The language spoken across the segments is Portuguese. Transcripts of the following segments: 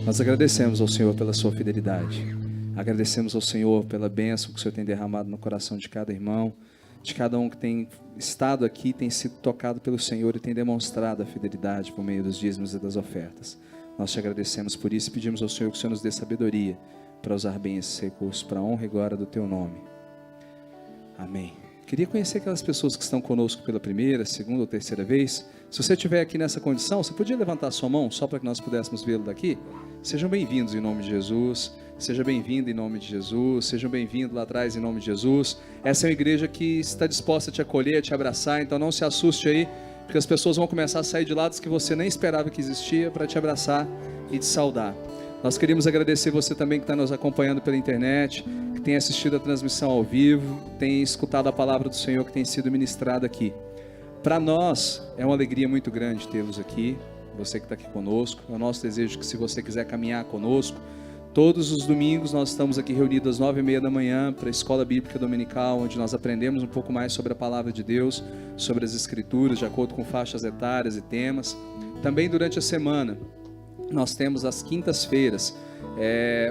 Nós agradecemos ao Senhor pela sua fidelidade. Agradecemos ao Senhor pela bênção que o Senhor tem derramado no coração de cada irmão, de cada um que tem estado aqui, tem sido tocado pelo Senhor e tem demonstrado a fidelidade por meio dos dízimos e das ofertas. Nós te agradecemos por isso e pedimos ao Senhor que o Senhor nos dê sabedoria para usar bem esses recursos, para a honra e glória do teu nome. Amém. Queria conhecer aquelas pessoas que estão conosco pela primeira, segunda ou terceira vez. Se você estiver aqui nessa condição, você podia levantar sua mão só para que nós pudéssemos vê-lo daqui? Sejam bem-vindos em nome de Jesus. Seja bem-vindo em nome de Jesus. Sejam bem-vindos lá atrás em nome de Jesus. Essa é uma igreja que está disposta a te acolher, a te abraçar. Então não se assuste aí, porque as pessoas vão começar a sair de lados que você nem esperava que existia para te abraçar e te saudar. Nós queríamos agradecer você também que está nos acompanhando pela internet, que tem assistido a transmissão ao vivo, tem escutado a palavra do Senhor que tem sido ministrada aqui. Para nós é uma alegria muito grande tê-los aqui, você que está aqui conosco. É o nosso desejo que, se você quiser caminhar conosco, todos os domingos nós estamos aqui reunidos às 9h30 da manhã para a Escola Bíblica Dominical, onde nós aprendemos um pouco mais sobre a Palavra de Deus, sobre as Escrituras, de acordo com faixas etárias e temas. Também durante a semana nós temos às quintas-feiras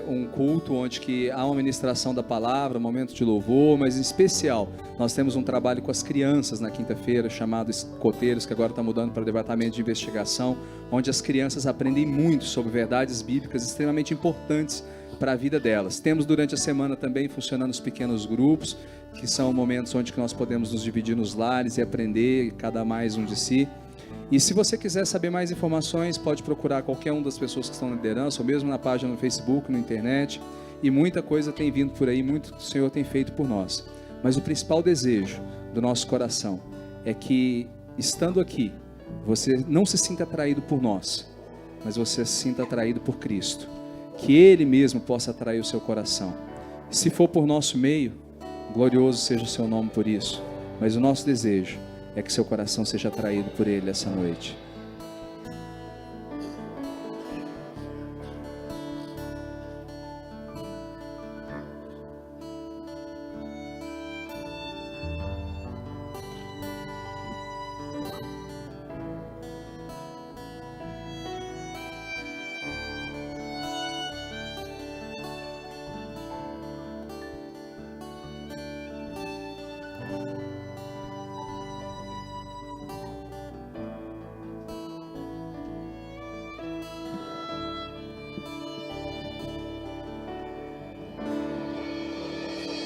um culto onde que há uma ministração da palavra, um momento de louvor, mas em especial nós temos um trabalho com as crianças na quinta-feira, chamado Escoteiros, que agora está mudando para o Departamento de Investigação, onde as crianças aprendem muito sobre verdades bíblicas extremamente importantes para a vida delas. Temos durante a semana também funcionando os pequenos grupos, que são momentos onde que nós podemos nos dividir nos lares e aprender, cada mais um de si. E se você quiser saber mais informações, pode procurar qualquer uma das pessoas que estão na liderança, ou mesmo na página no Facebook, na internet, e muita coisa tem vindo por aí, muito que o Senhor tem feito por nós. Mas o principal desejo do nosso coração é que, estando aqui, você não se sinta atraído por nós, mas você se sinta atraído por Cristo, que Ele mesmo possa atrair o seu coração. Se for por nosso meio, glorioso seja o seu nome por isso, mas o nosso desejo é que seu coração seja atraído por Ele essa noite.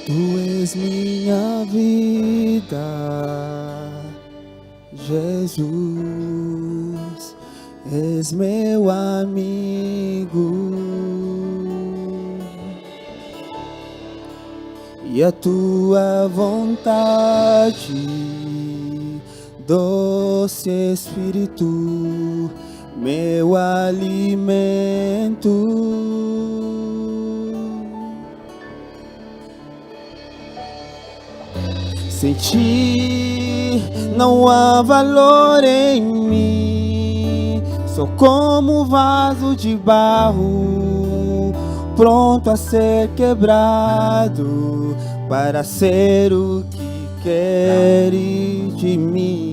Tu és minha vida, Jesus, és meu amigo, e a tua vontade, doce Espírito, meu alimento. Sem ti não há valor em mim, sou como um vaso de barro, pronto a ser quebrado, para ser o que queres de mim.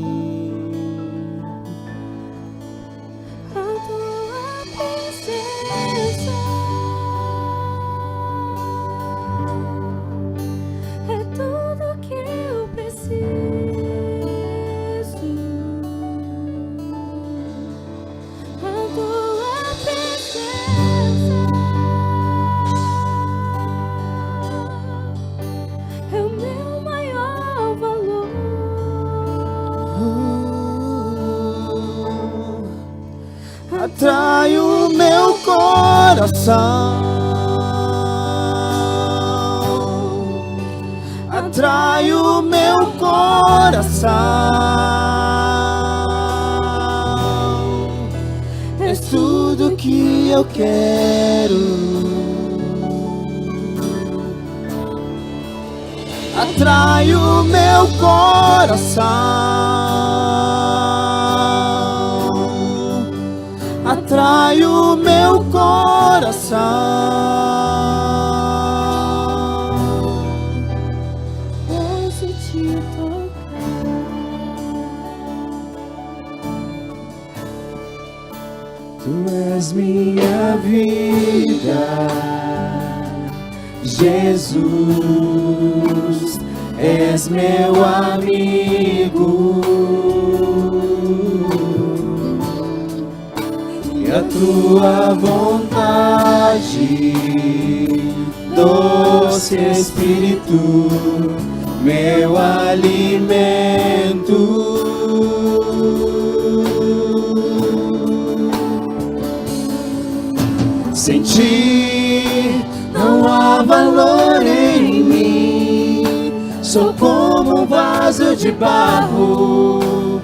Atrai o meu coração, atrai o meu coração, és tudo que eu quero. Atrai o meu coração, atrai o meu coração. Posso te tocar. Tu és minha vida, Jesus, és meu amigo, e a tua vontade, doce Espírito, meu alimento. Sem ti não há valor em mim, sou como um vaso de barro,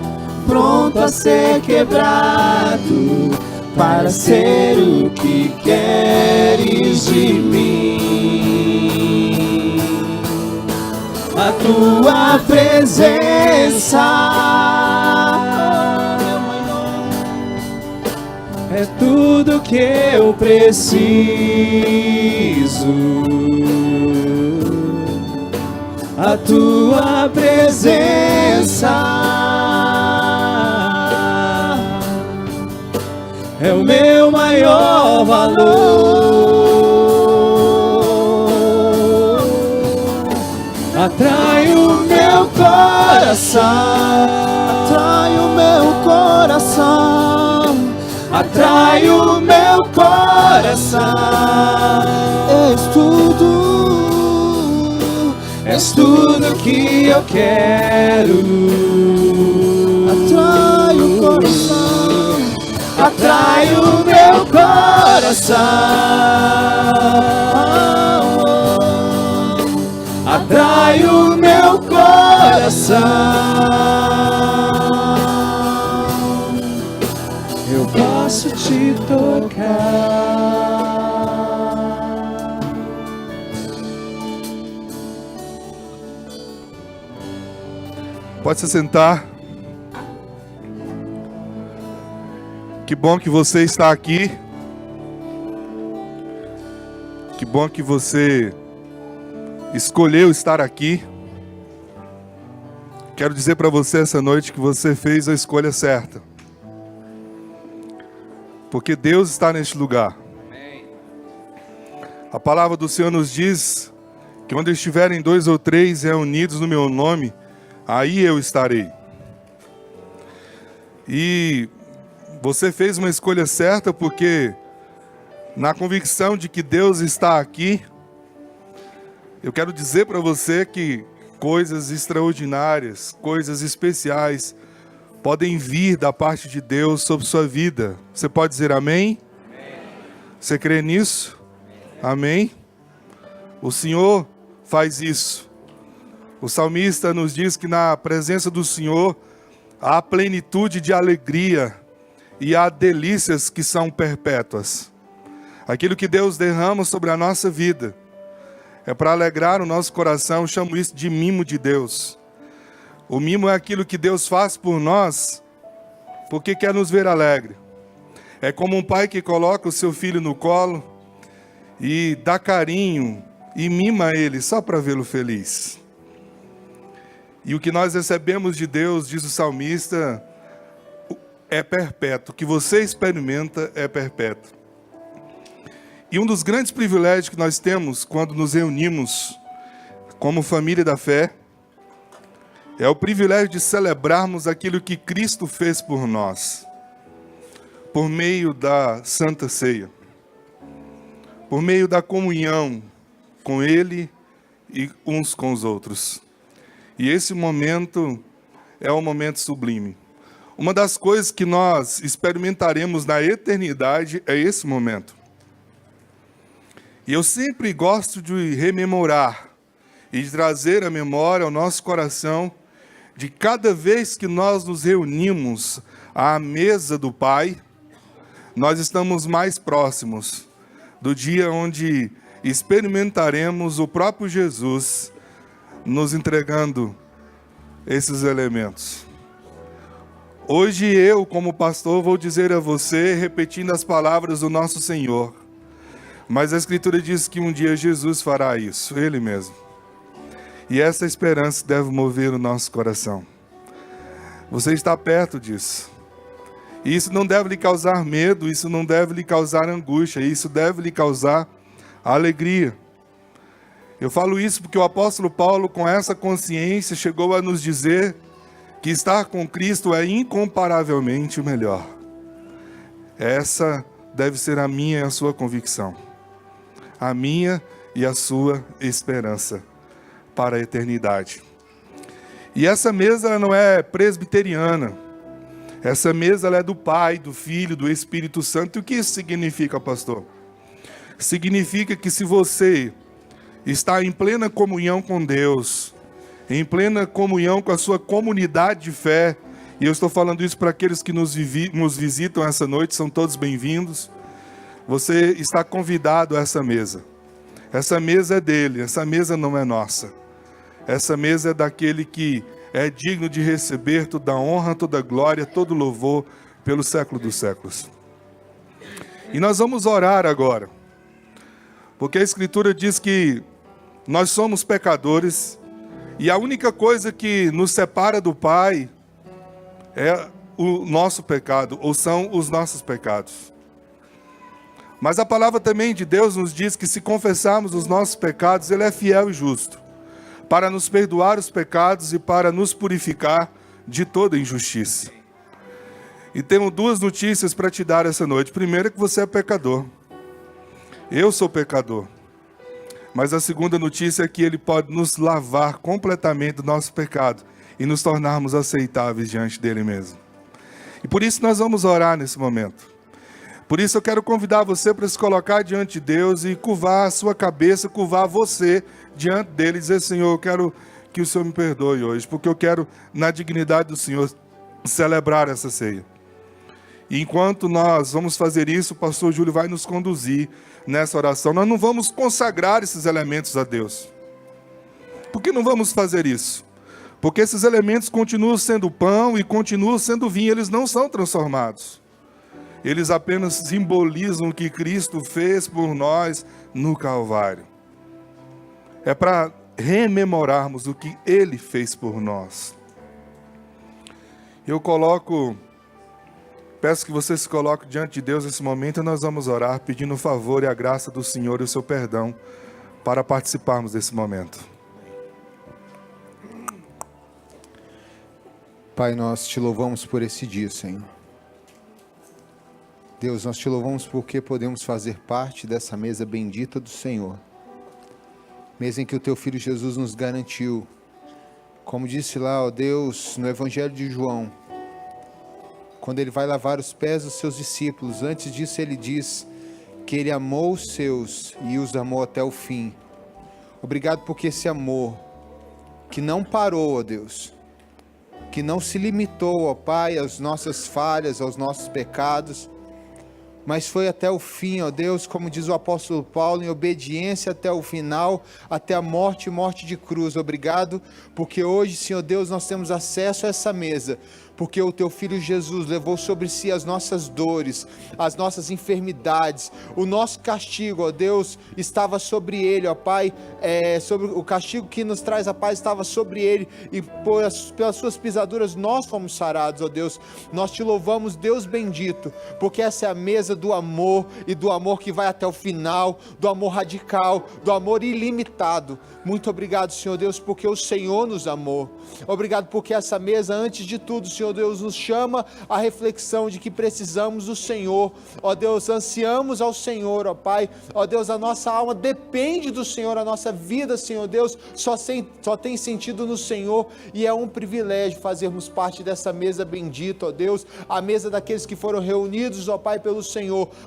pronto a ser quebrado, para ser o que queres de mim. A tua presença é tudo que eu preciso. A tua presença é o meu maior valor. Atrai o meu coração, atrai o meu coração, atrai o meu coração. És tudo que eu quero. Atrai o coração, atrai o meu coração, atrai o meu coração. Eu posso te tocar. Pode se sentar. Que bom que você está aqui. Que bom que você escolheu estar aqui. Quero dizer para você essa noite que você fez a escolha certa. Porque Deus está neste lugar. A palavra do Senhor nos diz que onde estiverem 2 ou 3 reunidos no meu nome, aí eu estarei. E você fez uma escolha certa porque, na convicção de que Deus está aqui, eu quero dizer para você que coisas extraordinárias, coisas especiais podem vir da parte de Deus sobre sua vida. Você pode dizer amém? Você crê nisso? Amém? O Senhor faz isso. O salmista nos diz que na presença do Senhor há plenitude de alegria e há delícias que são perpétuas. Aquilo que Deus derrama sobre a nossa vida é para alegrar o nosso coração. Eu chamo isso de mimo de Deus. O mimo é aquilo que Deus faz por nós porque quer nos ver alegre. É como um pai que coloca o seu filho no colo e dá carinho e mima ele só para vê-lo feliz. E o que nós recebemos de Deus, diz o salmista, é perpétuo. O que você experimenta é perpétuo. E um dos grandes privilégios que nós temos quando nos reunimos como família da fé é o privilégio de celebrarmos aquilo que Cristo fez por nós, por meio da Santa Ceia, por meio da comunhão com Ele e uns com os outros. E esse momento é um momento sublime. Uma das coisas que nós experimentaremos na eternidade é esse momento. E eu sempre gosto de rememorar e de trazer a memória ao nosso coração de cada vez que nós nos reunimos à mesa do Pai, nós estamos mais próximos do dia onde experimentaremos o próprio Jesus nos entregando esses elementos. Hoje eu, como pastor, vou dizer a você, repetindo as palavras do nosso Senhor, mas a Escritura diz que um dia Jesus fará isso, Ele mesmo. E essa esperança deve mover o nosso coração. Você está perto disso. E isso não deve lhe causar medo, isso não deve lhe causar angústia, isso deve lhe causar alegria. Eu falo isso porque o apóstolo Paulo, com essa consciência, chegou a nos dizer que estar com Cristo é incomparavelmente melhor. Essa deve ser a minha e a sua convicção. A minha e a sua esperança para a eternidade. E essa mesa ela não é presbiteriana. Essa mesa ela é do Pai, do Filho, do Espírito Santo. E o que isso significa, pastor? Significa que se você está em plena comunhão com Deus, em plena comunhão com a sua comunidade de fé, e eu estou falando isso para aqueles que nos visitam essa noite, são todos bem-vindos. Você está convidado a essa mesa. Essa mesa é dele, essa mesa não é nossa. Essa mesa é daquele que é digno de receber toda a honra, toda a glória, todo o louvor pelo século dos séculos. E nós vamos orar agora, porque a Escritura diz que nós somos pecadores e a única coisa que nos separa do Pai é o nosso pecado, ou são os nossos pecados. Mas a palavra também de Deus nos diz que se confessarmos os nossos pecados, Ele é fiel e justo, para nos perdoar os pecados e para nos purificar de toda injustiça. E tenho duas notícias para te dar essa noite. Primeiro é que você é pecador. Eu sou pecador. Mas a segunda notícia é que Ele pode nos lavar completamente do nosso pecado e nos tornarmos aceitáveis diante dEle mesmo. E por isso nós vamos orar nesse momento. Por isso eu quero convidar você para se colocar diante de Deus e curvar a sua cabeça, curvar você diante dEle e dizer: Senhor, eu quero que o Senhor me perdoe hoje, porque eu quero, na dignidade do Senhor, celebrar essa ceia. E enquanto nós vamos fazer isso, o pastor Júlio vai nos conduzir nessa oração. Nós não vamos consagrar esses elementos a Deus. Por que não vamos fazer isso? Porque esses elementos continuam sendo pão e continuam sendo vinho, eles não são transformados. Eles apenas simbolizam o que Cristo fez por nós no Calvário. É para rememorarmos o que Ele fez por nós. Peço que você se coloque diante de Deus nesse momento e nós vamos orar pedindo o favor e a graça do Senhor e o seu perdão para participarmos desse momento. Pai, nós te louvamos por esse dia, Senhor. Deus, nós te louvamos porque podemos fazer parte dessa mesa bendita do Senhor. Mesa em que o teu Filho Jesus nos garantiu. Como disse lá, ó Deus, no Evangelho de João, quando ele vai lavar os pés dos seus discípulos, antes disso ele diz que ele amou os seus e os amou até o fim. Obrigado porque esse amor, que não parou, ó Deus, que não se limitou, ó Pai, às nossas falhas, aos nossos pecados, mas foi até o fim, ó Deus, como diz o apóstolo Paulo, em obediência até o final, até a morte e morte de cruz. Obrigado, porque hoje, Senhor Deus, nós temos acesso a essa mesa, porque o teu Filho Jesus levou sobre si as nossas dores, as nossas enfermidades, o nosso castigo, ó Deus, estava sobre ele, ó Pai, sobre o castigo que nos traz a paz estava sobre ele, e pelas suas pisaduras nós fomos sarados, ó Deus. Nós te louvamos, Deus bendito, porque essa é a mesa do amor, e do amor que vai até o final, do amor radical, do amor ilimitado. Muito obrigado, Senhor Deus, porque o Senhor nos amou. Obrigado porque essa mesa, antes de tudo, Senhor Deus, nos chama à reflexão de que precisamos do Senhor. Ó Deus, ansiamos ao Senhor, ó Pai. Ó Deus, a nossa alma depende do Senhor, a nossa vida, Senhor Deus, só tem sentido no Senhor, e é um privilégio fazermos parte dessa mesa bendita, ó Deus, a mesa daqueles que foram reunidos, ó Pai, pelo Senhor,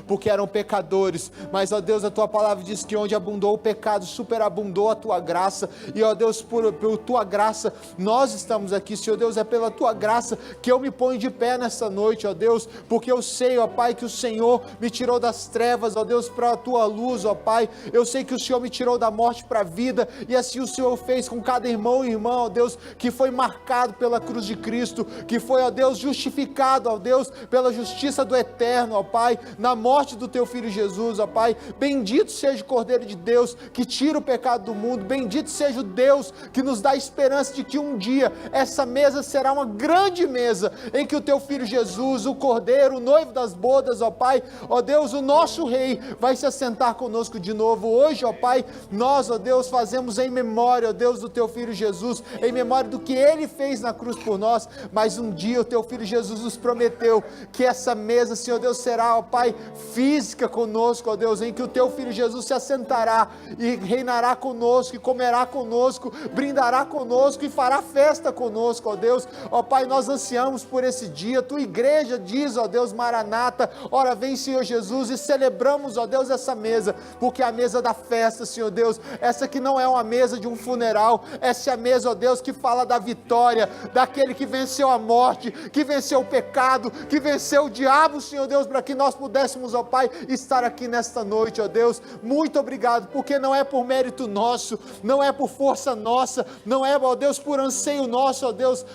porque eram pecadores, mas, ó Deus, a Tua palavra diz que onde abundou o pecado, superabundou a Tua graça, e, ó Deus, por Tua graça, nós estamos aqui, Senhor Deus, é pela Tua graça que eu me ponho de pé nessa noite, ó Deus, porque eu sei, ó Pai, que o Senhor me tirou das trevas, ó Deus, para a Tua luz, ó Pai. Eu sei que o Senhor me tirou da morte para a vida, e assim o Senhor fez com cada irmão e irmã, ó Deus, que foi marcado pela cruz de Cristo, que foi, ó Deus, justificado, ó Deus, pela justiça do Eterno, ó Pai. na morte do teu Filho Jesus, ó Pai. Bendito seja o Cordeiro de Deus que tira o pecado do mundo. Bendito seja o Deus que nos dá a esperança de que um dia essa mesa será uma grande mesa, em que o teu Filho Jesus, o Cordeiro, o noivo das bodas, ó Pai, ó Deus, o nosso Rei, vai se assentar conosco de novo. Hoje, ó Pai, nós, ó Deus, fazemos em memória, ó Deus, do teu Filho Jesus, em memória do que Ele fez na cruz por nós, mas um dia o teu Filho Jesus nos prometeu que essa mesa, Senhor Deus, será, ó Pai, física conosco, ó Deus, em que o teu Filho Jesus se assentará e reinará conosco, e comerá conosco, brindará conosco e fará festa conosco, ó Deus. Ó Pai, nós ansiamos por esse dia. Tua igreja diz, ó Deus, Maranata, ora vem, Senhor Jesus, e celebramos, ó Deus, essa mesa, porque é a mesa da festa, Senhor Deus, essa que não é uma mesa de um funeral, essa é a mesa, ó Deus, que fala da vitória, daquele que venceu a morte, que venceu o pecado, que venceu o diabo, Senhor Deus, para que nós pudéssemos, ó Pai, estar aqui nesta noite, ó Deus. Muito obrigado, porque não é por mérito nosso, não é por força nossa, não é, ó Deus, por anseio nosso, ó Deus,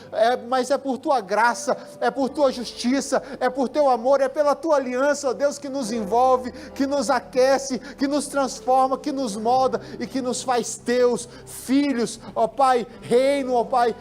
mas é por tua graça, é por tua justiça, é por teu amor, é pela tua aliança, ó Deus, que nos envolve, que nos aquece, que nos transforma, que nos molda e que nos faz teus filhos, ó Pai, reino, ó Pai,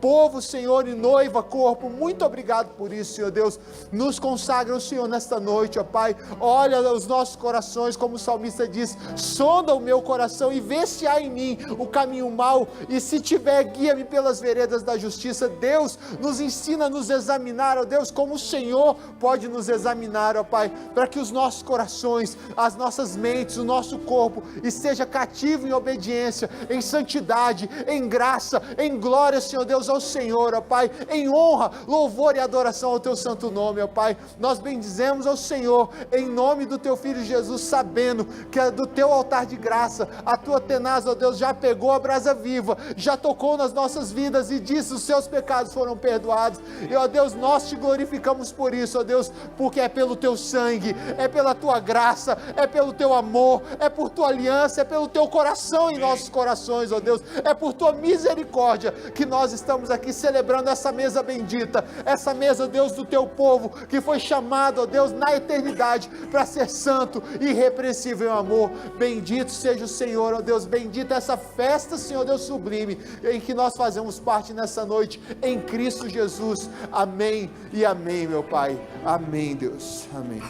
povo, Senhor, e noiva, corpo. Muito obrigado por isso, Senhor Deus. Nos consagra o Senhor nesta noite, ó Pai. Olha os nossos corações, como o salmista diz: sonda o meu coração e vê se há em mim o caminho mau, e se tiver, guia-me pelas veredas da justiça. Deus, nos ensina a nos examinar, ó Deus, como o Senhor pode nos examinar, ó Pai, para que os nossos corações, as nossas mentes, o nosso corpo esteja cativo em obediência, em santidade, em graça, em glória, Senhor Deus, ao Senhor, ó Pai, em honra, louvor e adoração ao teu santo nome, ó Pai. Nós bendizemos ao Senhor em nome do teu Filho Jesus, sabendo que do teu altar de graça, a tua tenaz, ó Deus, já pegou a brasa viva, já tocou nas nossas vidas e disse: os seus pecados foram perdoados. E, ó Deus, nós te glorificamos por isso, ó Deus, porque é pelo teu sangue, é pela tua graça, é pelo teu amor, é por tua aliança, é pelo teu coração em nossos corações, ó Deus, é por tua misericórdia que nós estamos aqui celebrando essa mesa bendita, essa mesa, Deus, do teu povo, que foi chamado, ó Deus, na eternidade, para ser santo e irrepreensível em amor. Bendito seja o Senhor, ó Deus, bendita essa festa, Senhor Deus, sublime, em que nós fazemos parte nessa noite, em Cristo Jesus. Amém e amém, meu Pai. Amém, Deus. Amém.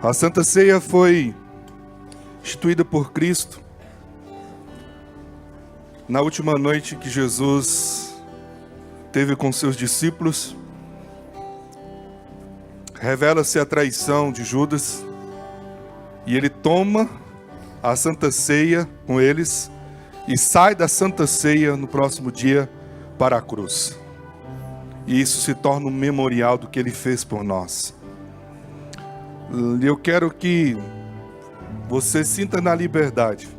A Santa Ceia foi instituída por Cristo na última noite que Jesus teve com seus discípulos. Revela-se a traição de Judas e ele toma a Santa Ceia com eles e sai da Santa Ceia no próximo dia para a cruz. E isso se torna um memorial do que ele fez por nós. Eu quero que você sinta na liberdade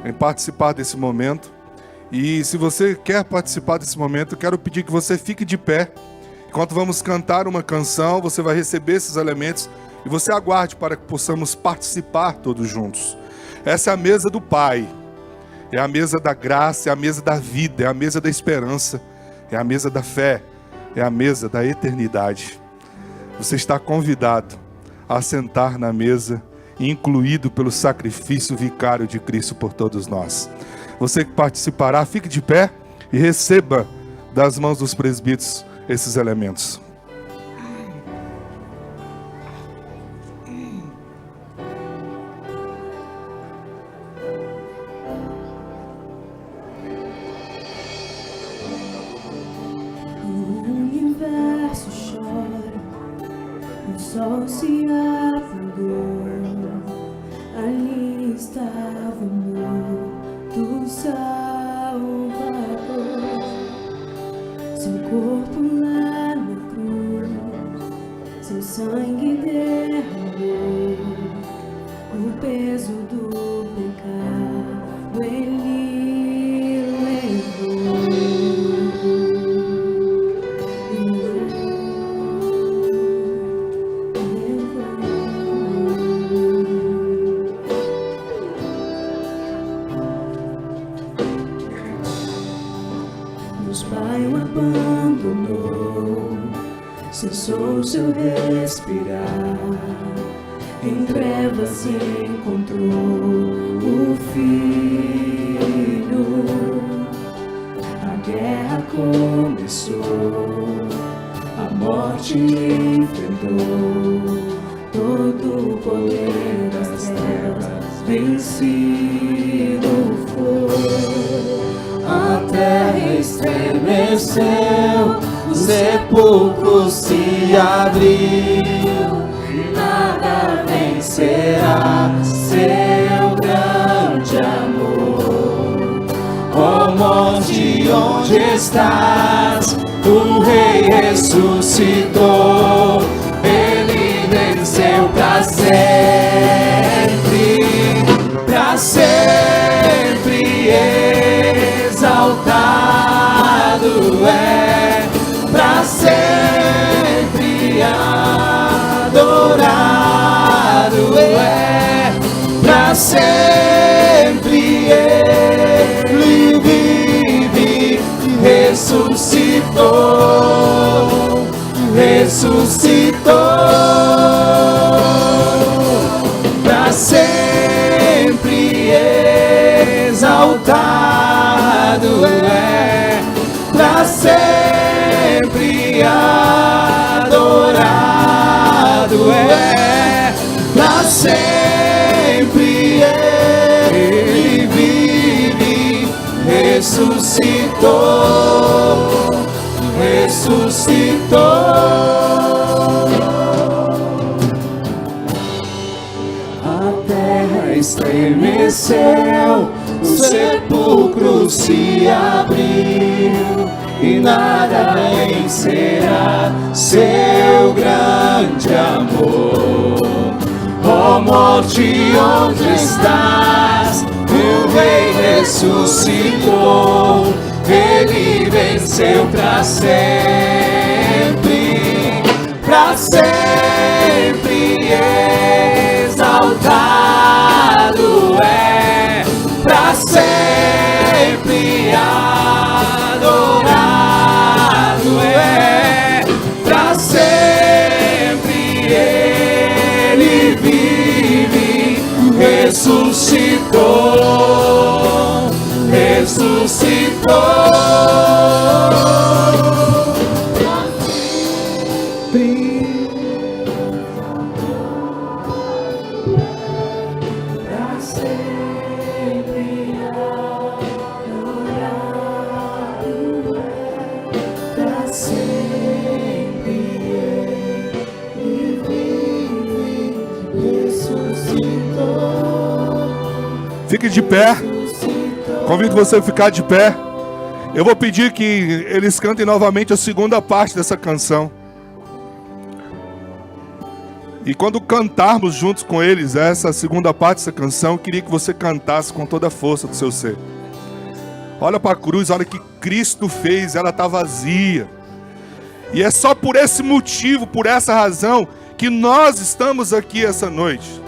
em participar desse momento. E se você quer participar desse momento, eu quero pedir que você fique de pé. Enquanto vamos cantar uma canção, você vai receber esses elementos e você aguarde para que possamos participar todos juntos. Essa é a mesa do Pai, é a mesa da graça, é a mesa da vida, é a mesa da esperança, é a mesa da fé, é a mesa da eternidade. Você está convidado a sentar na mesa, incluído pelo sacrifício vicário de Cristo por todos nós. Você que participará, fique de pé e receba das mãos dos presbíteros esses elementos. O universo chora, o sol se apagou. Ali estava o amor do Salvador. Seu corpo lá na cruz, seu sangue derramou. O peso do pecado ele levou. Nos Pai o abandonou, cessou seu respirar. Em trevas se encontrou o Filho. A guerra começou, a morte enfrentou, todo o poder das trevas vencido foi. A terra estremeceu, o sepulcro se abriu, e nada vencerá seu grande amor. Ó morte, onde estás? O Rei ressuscitou, Ele venceu para sempre exaltado é, para sempre adorado é, para sempre Ele vive, ressuscitou, para sempre exaltado é, para sempre adorado é, para sempre Ele vive, ressuscitou, a terra estremeceu, o sepulcro se abriu, e nada vencerá seu grande amor. Ó morte, onde estás? O Rei ressuscitou, Ele venceu para sempre exaltado é, para sempre adorado é, para sempre Ele vive, ressuscitou, Fique de pé. Convido você a ficar de pé. Eu vou pedir que eles cantem novamente a segunda parte dessa canção. E quando cantarmos juntos com eles essa segunda parte dessa canção, eu queria que você cantasse com toda a força do seu ser. Olha para a cruz, olha o que Cristo fez, ela está vazia. E é só por esse motivo, por essa razão, que nós estamos aqui essa noite.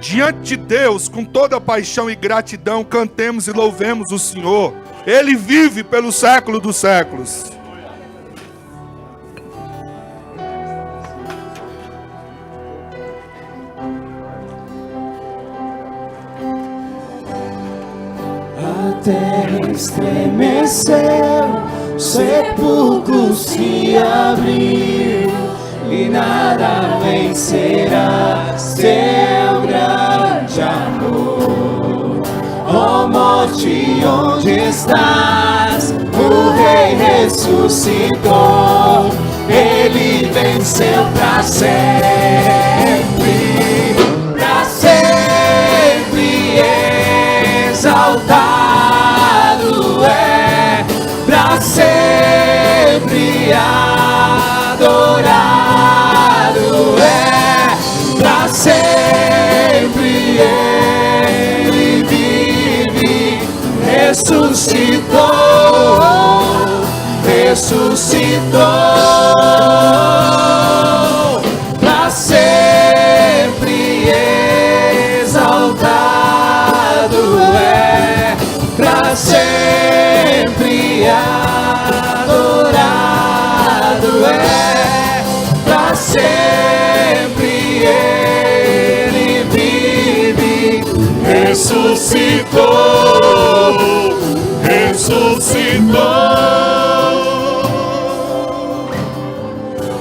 Diante de Deus, com toda a paixão e gratidão, cantemos e louvemos o Senhor. Ele vive pelo século dos séculos. A terra estremeceu, o sepulcro se abriu, e nada vencerá seu grande amor. Ó morte, onde estás? O Rei ressuscitou, Ele venceu para sempre exaltado é, para sempre adorado é, para sempre Ele vive, ressuscitou, para sempre exaltado é, para sempre adorado é, pra sempre Ele vive, ressuscitou, ressuscitou.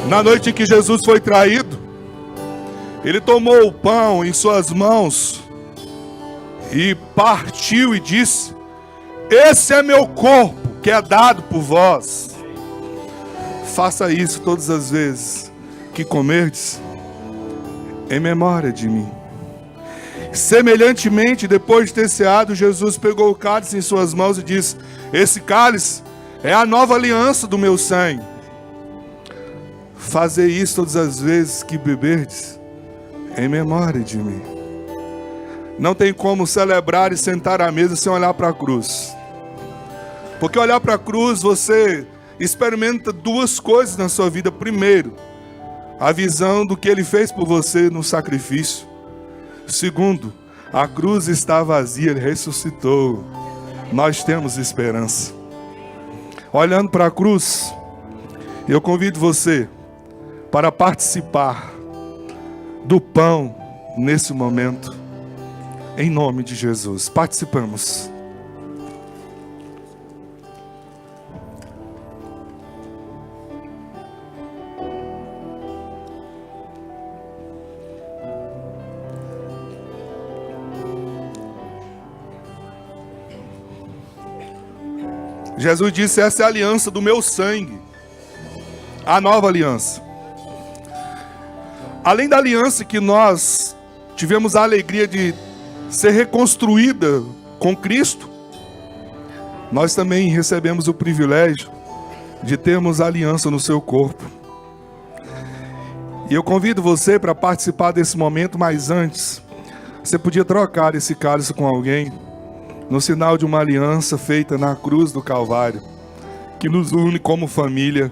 Na noite em que Jesus foi traído, Ele tomou o pão em suas mãos e partiu e disse: esse é meu corpo que é dado por vós. Faça isso todas as vezes que comerdes, em memória de mim. Semelhantemente, depois de ter ceado, Jesus pegou o cálice em suas mãos e disse: esse cálice é a nova aliança do meu sangue. Fazei isso todas as vezes que beberdes, em memória de mim. Não tem como celebrar e sentar à mesa sem olhar para a cruz. Porque olhar para a cruz, você experimenta duas coisas na sua vida. Primeiro, a visão do que Ele fez por você no sacrifício. Segundo, a cruz está vazia, Ele ressuscitou. Nós temos esperança. Olhando para a cruz, eu convido você para participar do pão nesse momento. Em nome de Jesus, participamos. Jesus disse: essa é a aliança do meu sangue, a nova aliança. Além da aliança que nós tivemos a alegria de ser reconstruída com Cristo, nós também recebemos o privilégio de termos a aliança no seu corpo. E eu convido você para participar desse momento, mas antes, você podia trocar esse cálice com alguém, no sinal de uma aliança feita na cruz do Calvário, que nos une como família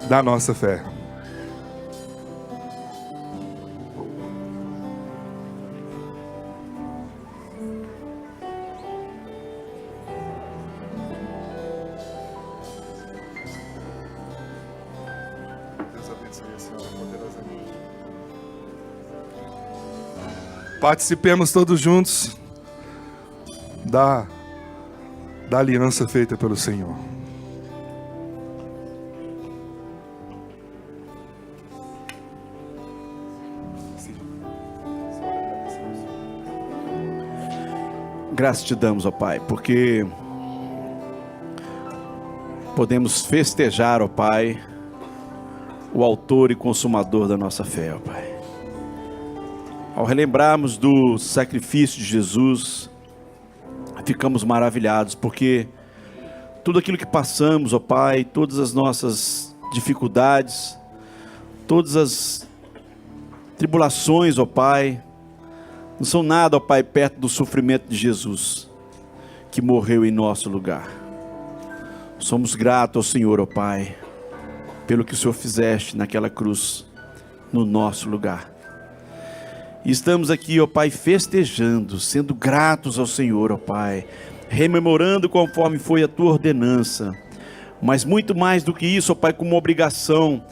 da nossa fé. Participemos todos juntos da aliança feita pelo Senhor. Graças te damos, ó Pai, porque podemos festejar, ó Pai, o autor e consumador da nossa fé, ó Pai. Ao relembrarmos do sacrifício de Jesus, ficamos maravilhados, porque tudo aquilo que passamos, ó Pai, todas as nossas dificuldades, todas as tribulações, ó Pai, não são nada, ó Pai, perto do sofrimento de Jesus, que morreu em nosso lugar. Somos gratos ao Senhor, ó Pai, pelo que o Senhor fizeste naquela cruz, no nosso lugar. E estamos aqui, ó Pai, festejando, sendo gratos ao Senhor, ó Pai, rememorando conforme foi a tua ordenança, mas muito mais do que isso, ó Pai, como obrigação,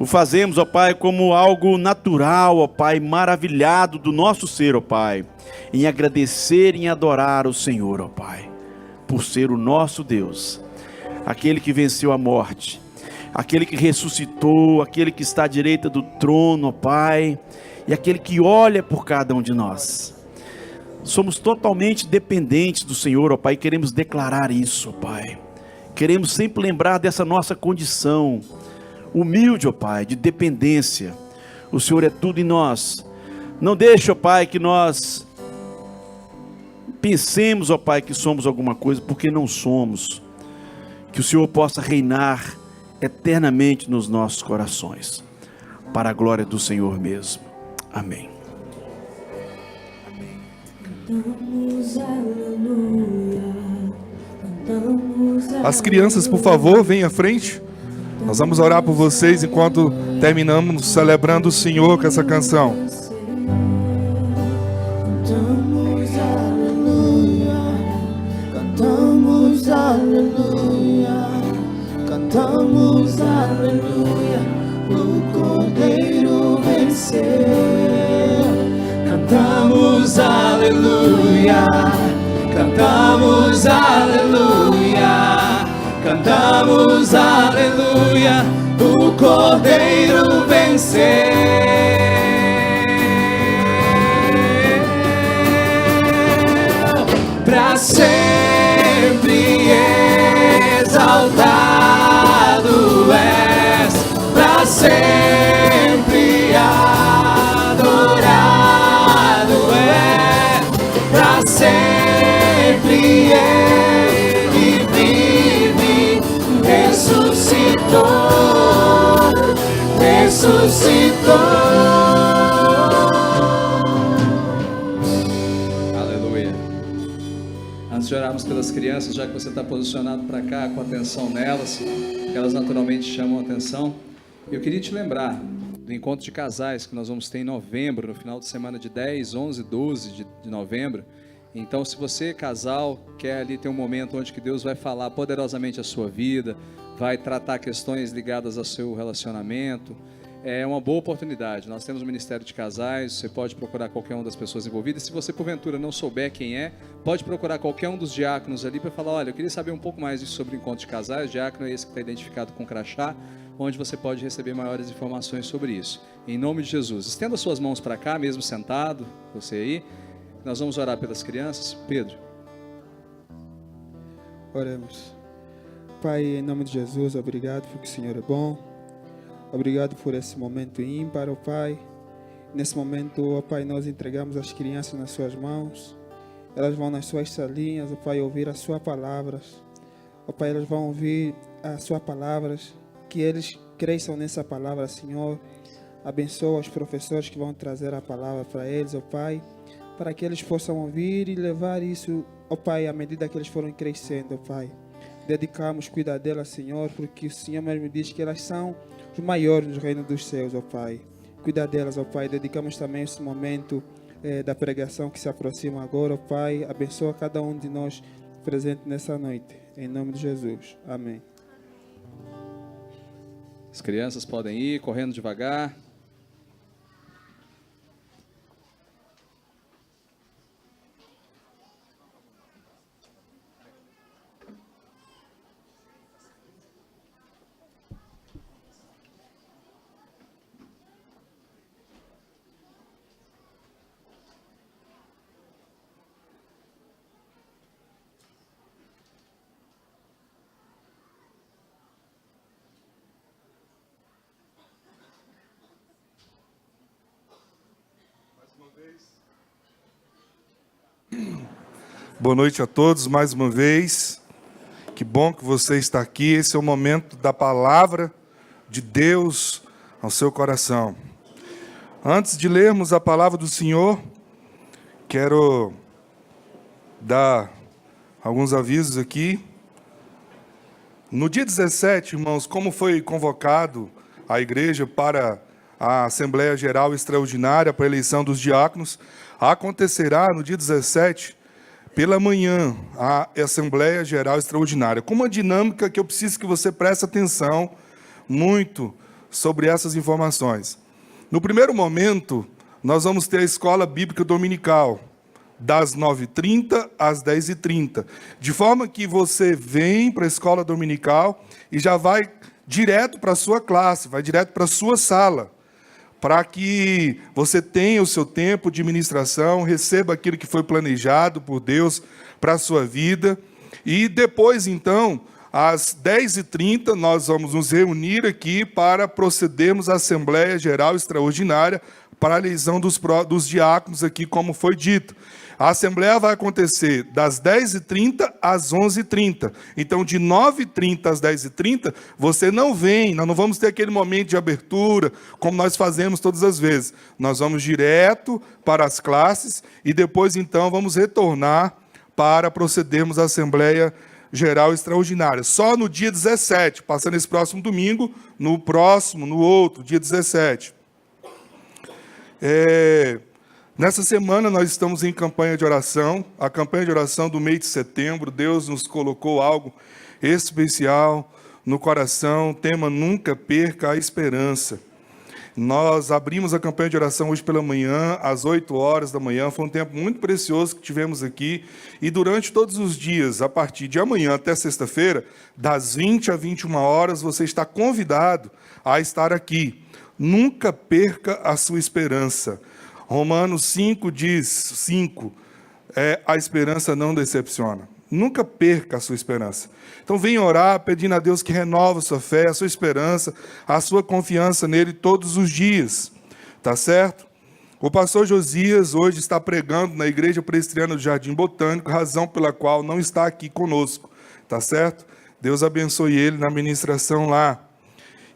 o fazemos, ó Pai, como algo natural, ó Pai, maravilhado do nosso ser, ó Pai, em agradecer e em adorar o Senhor, ó Pai, por ser o nosso Deus, aquele que venceu a morte, aquele que ressuscitou, aquele que está à direita do trono, ó Pai, e aquele que olha por cada um de nós. Somos totalmente dependentes do Senhor, ó Pai, e queremos declarar isso, ó Pai. Queremos sempre lembrar dessa nossa condição humilde, ó Pai, de dependência. O Senhor é tudo em nós. Não deixe, ó Pai, que nós pensemos, ó Pai, que somos alguma coisa, porque não somos. Que o Senhor possa reinar eternamente nos nossos corações, para a glória do Senhor mesmo. Amém. As crianças, por favor, venham à frente. Nós vamos orar por vocês enquanto terminamos celebrando o Senhor com essa canção. Cantamos aleluia, cantamos aleluia, Cantamos aleluia, o Cordeiro venceu. Cantamos aleluia, cantamos aleluia, cantamos aleluia, o Cordeiro venceu. Pra sempre exaltado és, pra sempre adorado é, pra sempre ele vive, ressuscitou, ressuscitou. Aleluia. Antes de orarmos pelas crianças, já que você está posicionado para cá com atenção nelas, que elas naturalmente chamam a atenção, eu queria te lembrar do encontro de casais que nós vamos ter em novembro, no final de semana de 10, 11, 12 de novembro. Então, se você, casal, quer ali ter um momento onde que Deus vai falar poderosamente a sua vida, vai tratar questões ligadas ao seu relacionamento, é uma boa oportunidade. Nós temos um ministério de casais, você pode procurar qualquer uma das pessoas envolvidas. Se você porventura não souber quem é, pode procurar qualquer um dos diáconos ali para falar: olha, eu queria saber um pouco mais sobre o encontro de casais. O diácono é esse que está identificado com crachá, onde você pode receber maiores informações sobre isso. Em nome de Jesus, estenda suas mãos para cá, mesmo sentado, você aí. Nós vamos orar pelas crianças. Pedro. Oremos. Pai, em nome de Jesus, obrigado porque o Senhor é bom. Obrigado por esse momento ímpar, ó Pai. Nesse momento, ó Pai, nós entregamos as crianças nas suas mãos. Elas vão nas suas salinhas, ó Pai, ouvir as suas palavras. Ó Pai, elas vão ouvir as suas palavras. Que eles cresçam nessa palavra, Senhor. Abençoa os professores que vão trazer a palavra para eles, ó Pai, para que eles possam ouvir e levar isso, ó Pai, à medida que eles forem crescendo, ó Pai. Dedicamos cuidar delas, Senhor, porque o Senhor mesmo diz que elas são os maiores no reino dos céus, ó Pai. Cuida delas, ó Pai. Dedicamos também esse momento da pregação que se aproxima agora, ó Pai. Abençoa cada um de nós presente nessa noite. Em nome de Jesus. Amém. As crianças podem ir correndo devagar. Boa noite a todos, mais uma vez. Que bom que você está aqui. Esse é o momento da palavra de Deus ao seu coração. Antes de lermos a palavra do Senhor, quero dar alguns avisos aqui. No dia 17, irmãos, como foi convocado a igreja para a Assembleia Geral Extraordinária para a eleição dos diáconos, acontecerá no dia 17, pela manhã, a Assembleia Geral Extraordinária, com uma dinâmica que eu preciso que você preste atenção muito sobre essas informações. No primeiro momento, nós vamos ter a Escola Bíblica Dominical, das 9h30 às 10h30, de forma que você vem para a Escola Dominical e já vai direto para a sua classe, vai direto para a sua sala, para que você tenha o seu tempo de ministração, receba aquilo que foi planejado por Deus para a sua vida. E depois, então, às 10h30, nós vamos nos reunir aqui para procedermos à Assembleia Geral Extraordinária para a eleição dos diáconos aqui, como foi dito. A Assembleia vai acontecer das 10h30 às 11h30. Então, de 9h30 às 10h30, você não vem, nós não vamos ter aquele momento de abertura, como nós fazemos todas as vezes. Nós vamos direto para as classes e depois, então, vamos retornar para procedermos à Assembleia Geral Extraordinária. Só no dia 17, passando esse próximo domingo, no outro, dia 17. Nessa semana nós estamos em campanha de oração, a campanha de oração do mês de setembro. Deus nos colocou algo especial no coração, o tema Nunca Perca a Esperança. Nós abrimos a campanha de oração hoje pela manhã, às 8 horas da manhã. Foi um tempo muito precioso que tivemos aqui. E durante todos os dias, a partir de amanhã até sexta-feira, das 20 a 21 horas, você está convidado a estar aqui. Nunca perca a sua esperança. Romanos 5 diz, 5, a esperança não decepciona. Nunca perca a sua esperança. Então venha orar pedindo a Deus que renova a sua fé, a sua esperança, a sua confiança nele todos os dias. Tá certo? O pastor Josias hoje está pregando na Igreja Presbiteriana do Jardim Botânico, razão pela qual não está aqui conosco. Tá certo? Deus abençoe ele na ministração lá.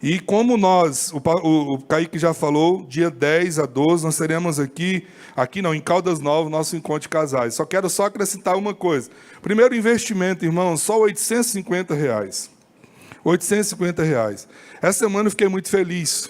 E como nós, o Kaique já falou, dia 10 a 12, nós teremos aqui não, em Caldas Novas, nosso encontro de casais. Só quero acrescentar uma coisa. Primeiro investimento, irmão, só R$850. R$850. Essa semana eu fiquei muito feliz,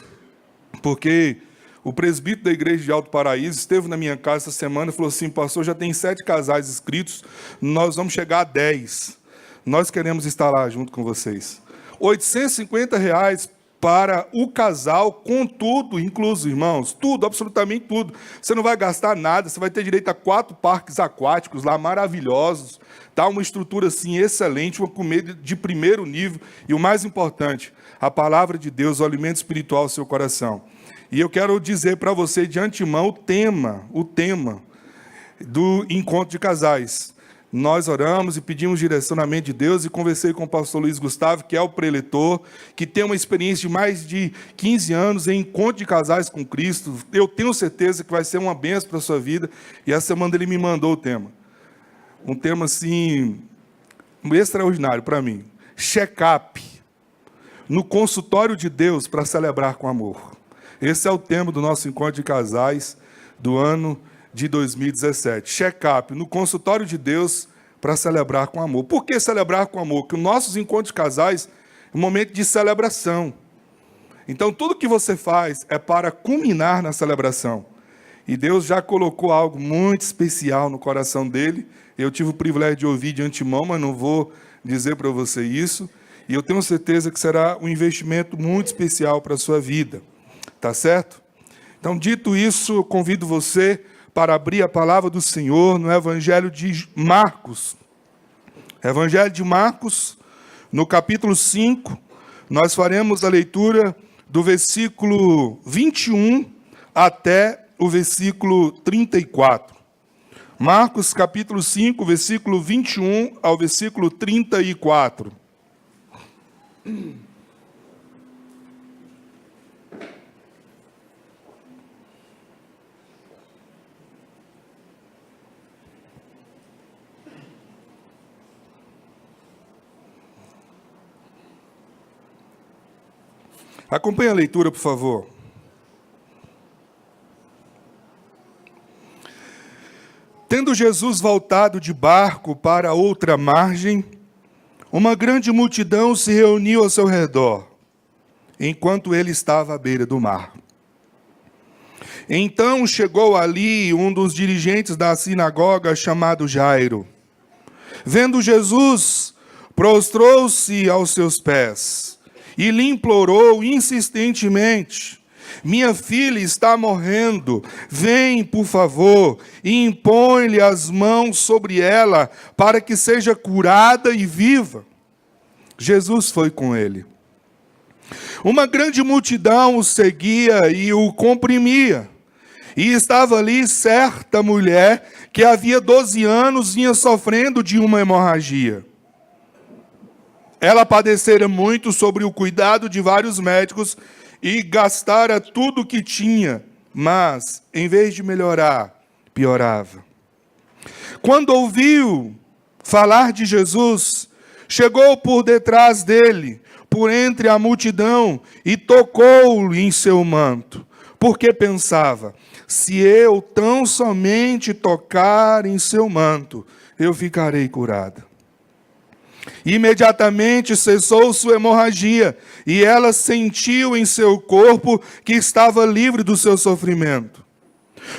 porque o presbítero da igreja de Alto Paraíso esteve na minha casa essa semana e falou assim: pastor, já tem 7 casais inscritos, nós vamos chegar a 10. Nós queremos estar lá junto com vocês. R$850 para o casal, com tudo incluso, irmãos. Tudo, absolutamente tudo. Você não vai gastar nada, você vai ter direito a 4 parques aquáticos lá, maravilhosos. Tá? Uma estrutura, assim, excelente, uma comida de primeiro nível. E o mais importante, a palavra de Deus, o alimento espiritual ao seu coração. E eu quero dizer para você, de antemão, o tema do encontro de casais. Nós oramos e pedimos direcionamento de Deus e conversei com o pastor Luiz Gustavo, que é o preletor, que tem uma experiência de mais de 15 anos em encontro de casais com Cristo. Eu tenho certeza que vai ser uma bênção para a sua vida. E essa semana ele me mandou o tema. Um tema, assim, extraordinário para mim. Check-up no consultório de Deus para celebrar com amor. Esse é o tema do nosso encontro de casais do ano de 2017. Check-up no consultório de Deus para celebrar com amor. Por que celebrar com amor? Porque os nossos encontros de casais é um momento de celebração. Então, tudo que você faz é para culminar na celebração. E Deus já colocou algo muito especial no coração dele. Eu tive o privilégio de ouvir de antemão, mas não vou dizer para você isso. E eu tenho certeza que será um investimento muito especial para a sua vida. Tá certo? Então, dito isso, eu convido você para abrir a palavra do Senhor no Evangelho de Marcos. Evangelho de Marcos, no capítulo 5, nós faremos a leitura do versículo 21 até o versículo 34. Marcos, capítulo 5, versículo 21 ao versículo 34. Acompanhe a leitura, por favor. Tendo Jesus voltado de barco para outra margem, uma grande multidão se reuniu ao seu redor, enquanto ele estava à beira do mar. Então chegou ali um dos dirigentes da sinagoga, chamado Jairo. Vendo Jesus, prostrou-se aos seus pés e lhe implorou insistentemente: minha filha está morrendo, vem, por favor, e impõe-lhe as mãos sobre ela, para que seja curada e viva. Jesus foi com ele. Uma grande multidão o seguia e o comprimia. E estava ali certa mulher que havia 12 anos vinha sofrendo de uma hemorragia. Ela padecera muito sobre o cuidado de vários médicos e gastara tudo o que tinha, mas, em vez de melhorar, piorava. Quando ouviu falar de Jesus, chegou por detrás dele, por entre a multidão, e tocou-lhe em seu manto, porque pensava: se eu tão somente tocar em seu manto, eu ficarei curada. Imediatamente cessou sua hemorragia, e ela sentiu em seu corpo que estava livre do seu sofrimento.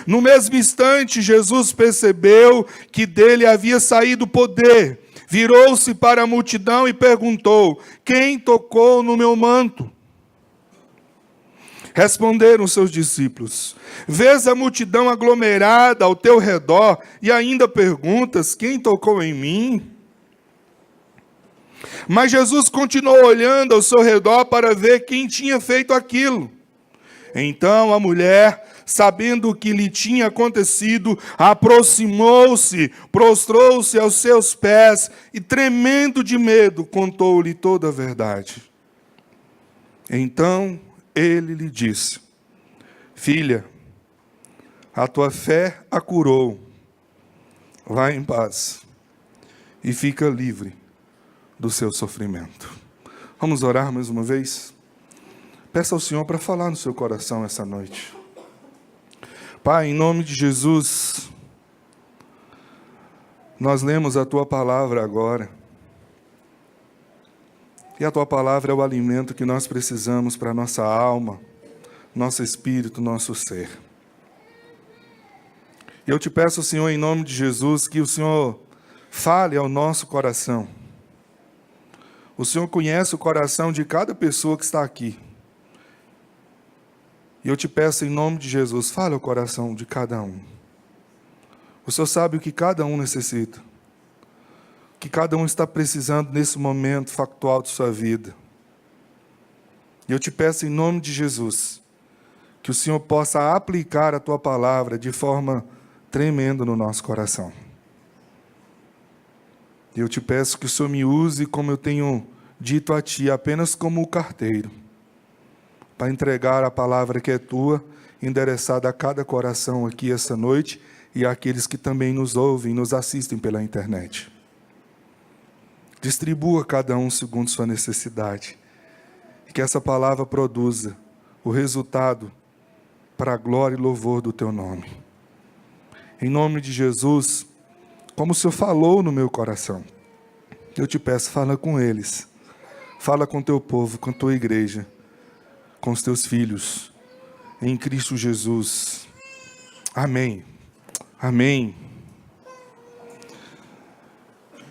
No mesmo instante, Jesus percebeu que dele havia saído poder, Virou-se para a multidão e perguntou: quem tocou no meu manto? Responderam seus discípulos: vês a multidão aglomerada ao teu redor e ainda perguntas: quem tocou em mim? Mas Jesus continuou olhando ao seu redor para ver quem tinha feito aquilo. Então a mulher, sabendo o que lhe tinha acontecido, aproximou-se, prostrou-se aos seus pés e, tremendo de medo, contou-lhe toda a verdade. Então ele lhe disse: filha, a tua fé a curou. Vá em paz e fica livre do seu sofrimento. Vamos orar mais uma vez? Peça ao Senhor para falar no seu coração essa noite. Pai, em nome de Jesus, nós lemos a Tua palavra agora. E a Tua palavra é o alimento que nós precisamos para a nossa alma, nosso espírito, nosso ser. E eu te peço, Senhor, em nome de Jesus, que o Senhor fale ao nosso coração. O Senhor conhece o coração de cada pessoa que está aqui. E eu te peço em nome de Jesus, fale ao coração de cada um. O Senhor sabe o que cada um necessita. O que cada um está precisando nesse momento factual de sua vida. E eu te peço em nome de Jesus, que o Senhor possa aplicar a Tua palavra de forma tremenda no nosso coração. E eu te peço que o Senhor me use, como eu tenho dito a Ti, apenas como o carteiro, para entregar a palavra que é Tua, endereçada a cada coração aqui essa noite, e àqueles que também nos ouvem, nos assistem pela internet. Distribua cada um segundo sua necessidade, e que essa palavra produza o resultado para a glória e louvor do Teu nome. Em nome de Jesus, como o Senhor falou no meu coração, eu te peço, fala com eles, fala com Teu povo, com a Tua igreja, com os Teus filhos, em Cristo Jesus. Amém. Amém.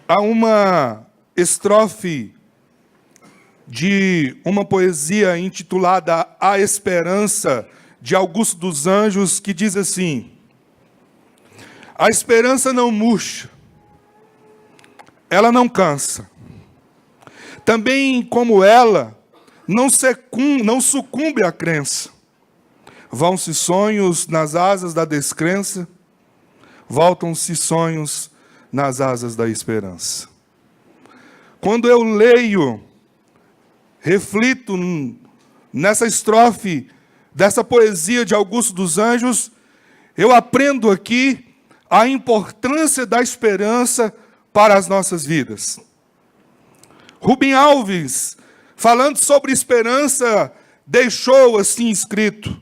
Há uma estrofe de uma poesia intitulada A Esperança, de Augusto dos Anjos, que diz assim: a esperança não murcha, ela não cansa. Também como ela, não sucumbe à crença. Vão-se sonhos nas asas da descrença, voltam-se sonhos nas asas da esperança. Quando eu leio, reflito nessa estrofe dessa poesia de Augusto dos Anjos, eu aprendo aqui a importância da esperança para as nossas vidas. Rubem Alves, falando sobre esperança, deixou assim escrito: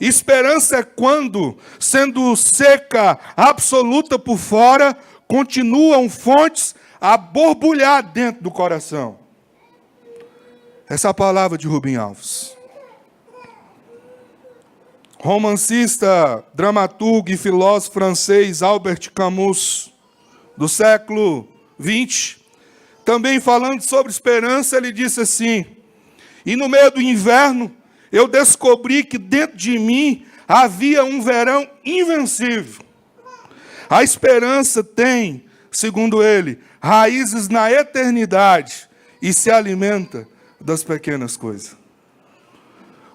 esperança é quando, sendo seca, absoluta por fora, continuam fontes a borbulhar dentro do coração. Essa é a palavra de Rubem Alves. Romancista, dramaturgo e filósofo francês Albert Camus, do século XX, também falando sobre esperança, ele disse assim: e no meio do inverno, eu descobri que dentro de mim havia um verão invencível. A esperança tem, segundo ele, raízes na eternidade e se alimenta das pequenas coisas.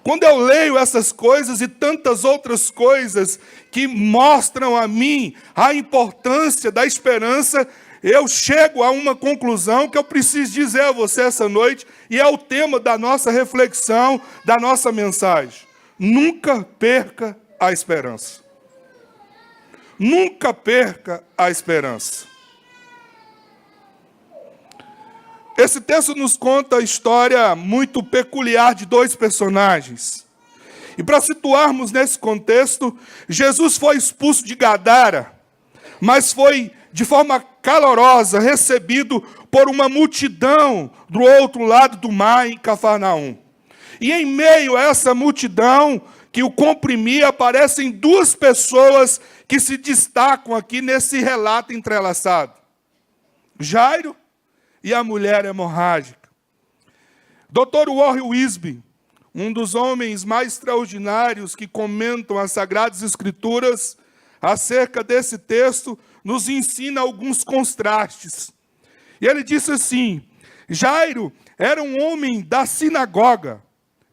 Quando eu leio essas coisas e tantas outras coisas que mostram a mim a importância da esperança, eu chego a uma conclusão que eu preciso dizer a você essa noite, e é o tema da nossa reflexão, da nossa mensagem. Nunca perca a esperança. Nunca perca a esperança. Esse texto nos conta a história muito peculiar de dois personagens. E para situarmos nesse contexto, Jesus foi expulso de Gadara, mas foi de forma calorosa recebido por uma multidão do outro lado do mar, em Cafarnaum. E em meio a essa multidão que o comprimia, aparecem duas pessoas que se destacam aqui nesse relato entrelaçado. Jairo e a mulher hemorrágica. Dr. Warren Wiersbe, um dos homens mais extraordinários que comentam as Sagradas Escrituras, acerca desse texto, nos ensina alguns contrastes. E ele disse assim: Jairo era um homem da sinagoga,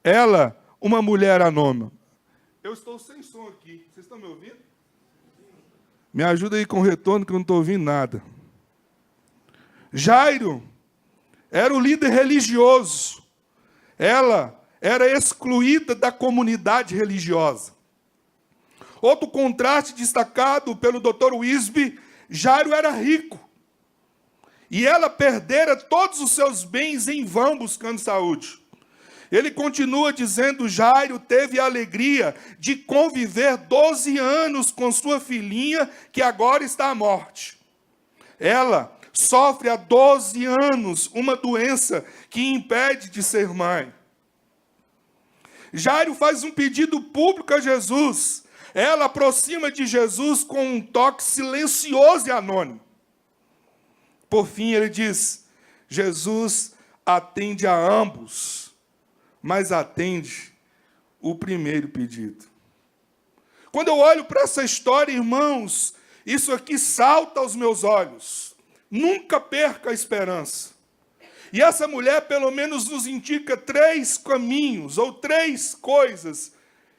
ela, uma mulher anônima. Eu estou sem som aqui, vocês estão me ouvindo? Me ajuda aí com o retorno, que eu não estou ouvindo nada. Jairo era o líder religioso, ela era excluída da comunidade religiosa. Outro contraste destacado pelo Dr. Wiersbe: Jairo era rico. E ela perdera todos os seus bens em vão buscando saúde. Ele continua dizendo: Jairo teve a alegria de conviver 12 anos com sua filhinha, que agora está à morte. Ela sofre há 12 anos uma doença que impede de ser mãe. Jairo faz um pedido público a Jesus. Ela aproxima de Jesus com um toque silencioso e anônimo. Por fim, ele diz: Jesus atende a ambos, mas atende o primeiro pedido. Quando eu olho para essa história, irmãos, isso aqui salta aos meus olhos. Nunca perca a esperança. E essa mulher, pelo menos, nos indica 3 caminhos, ou 3 coisas,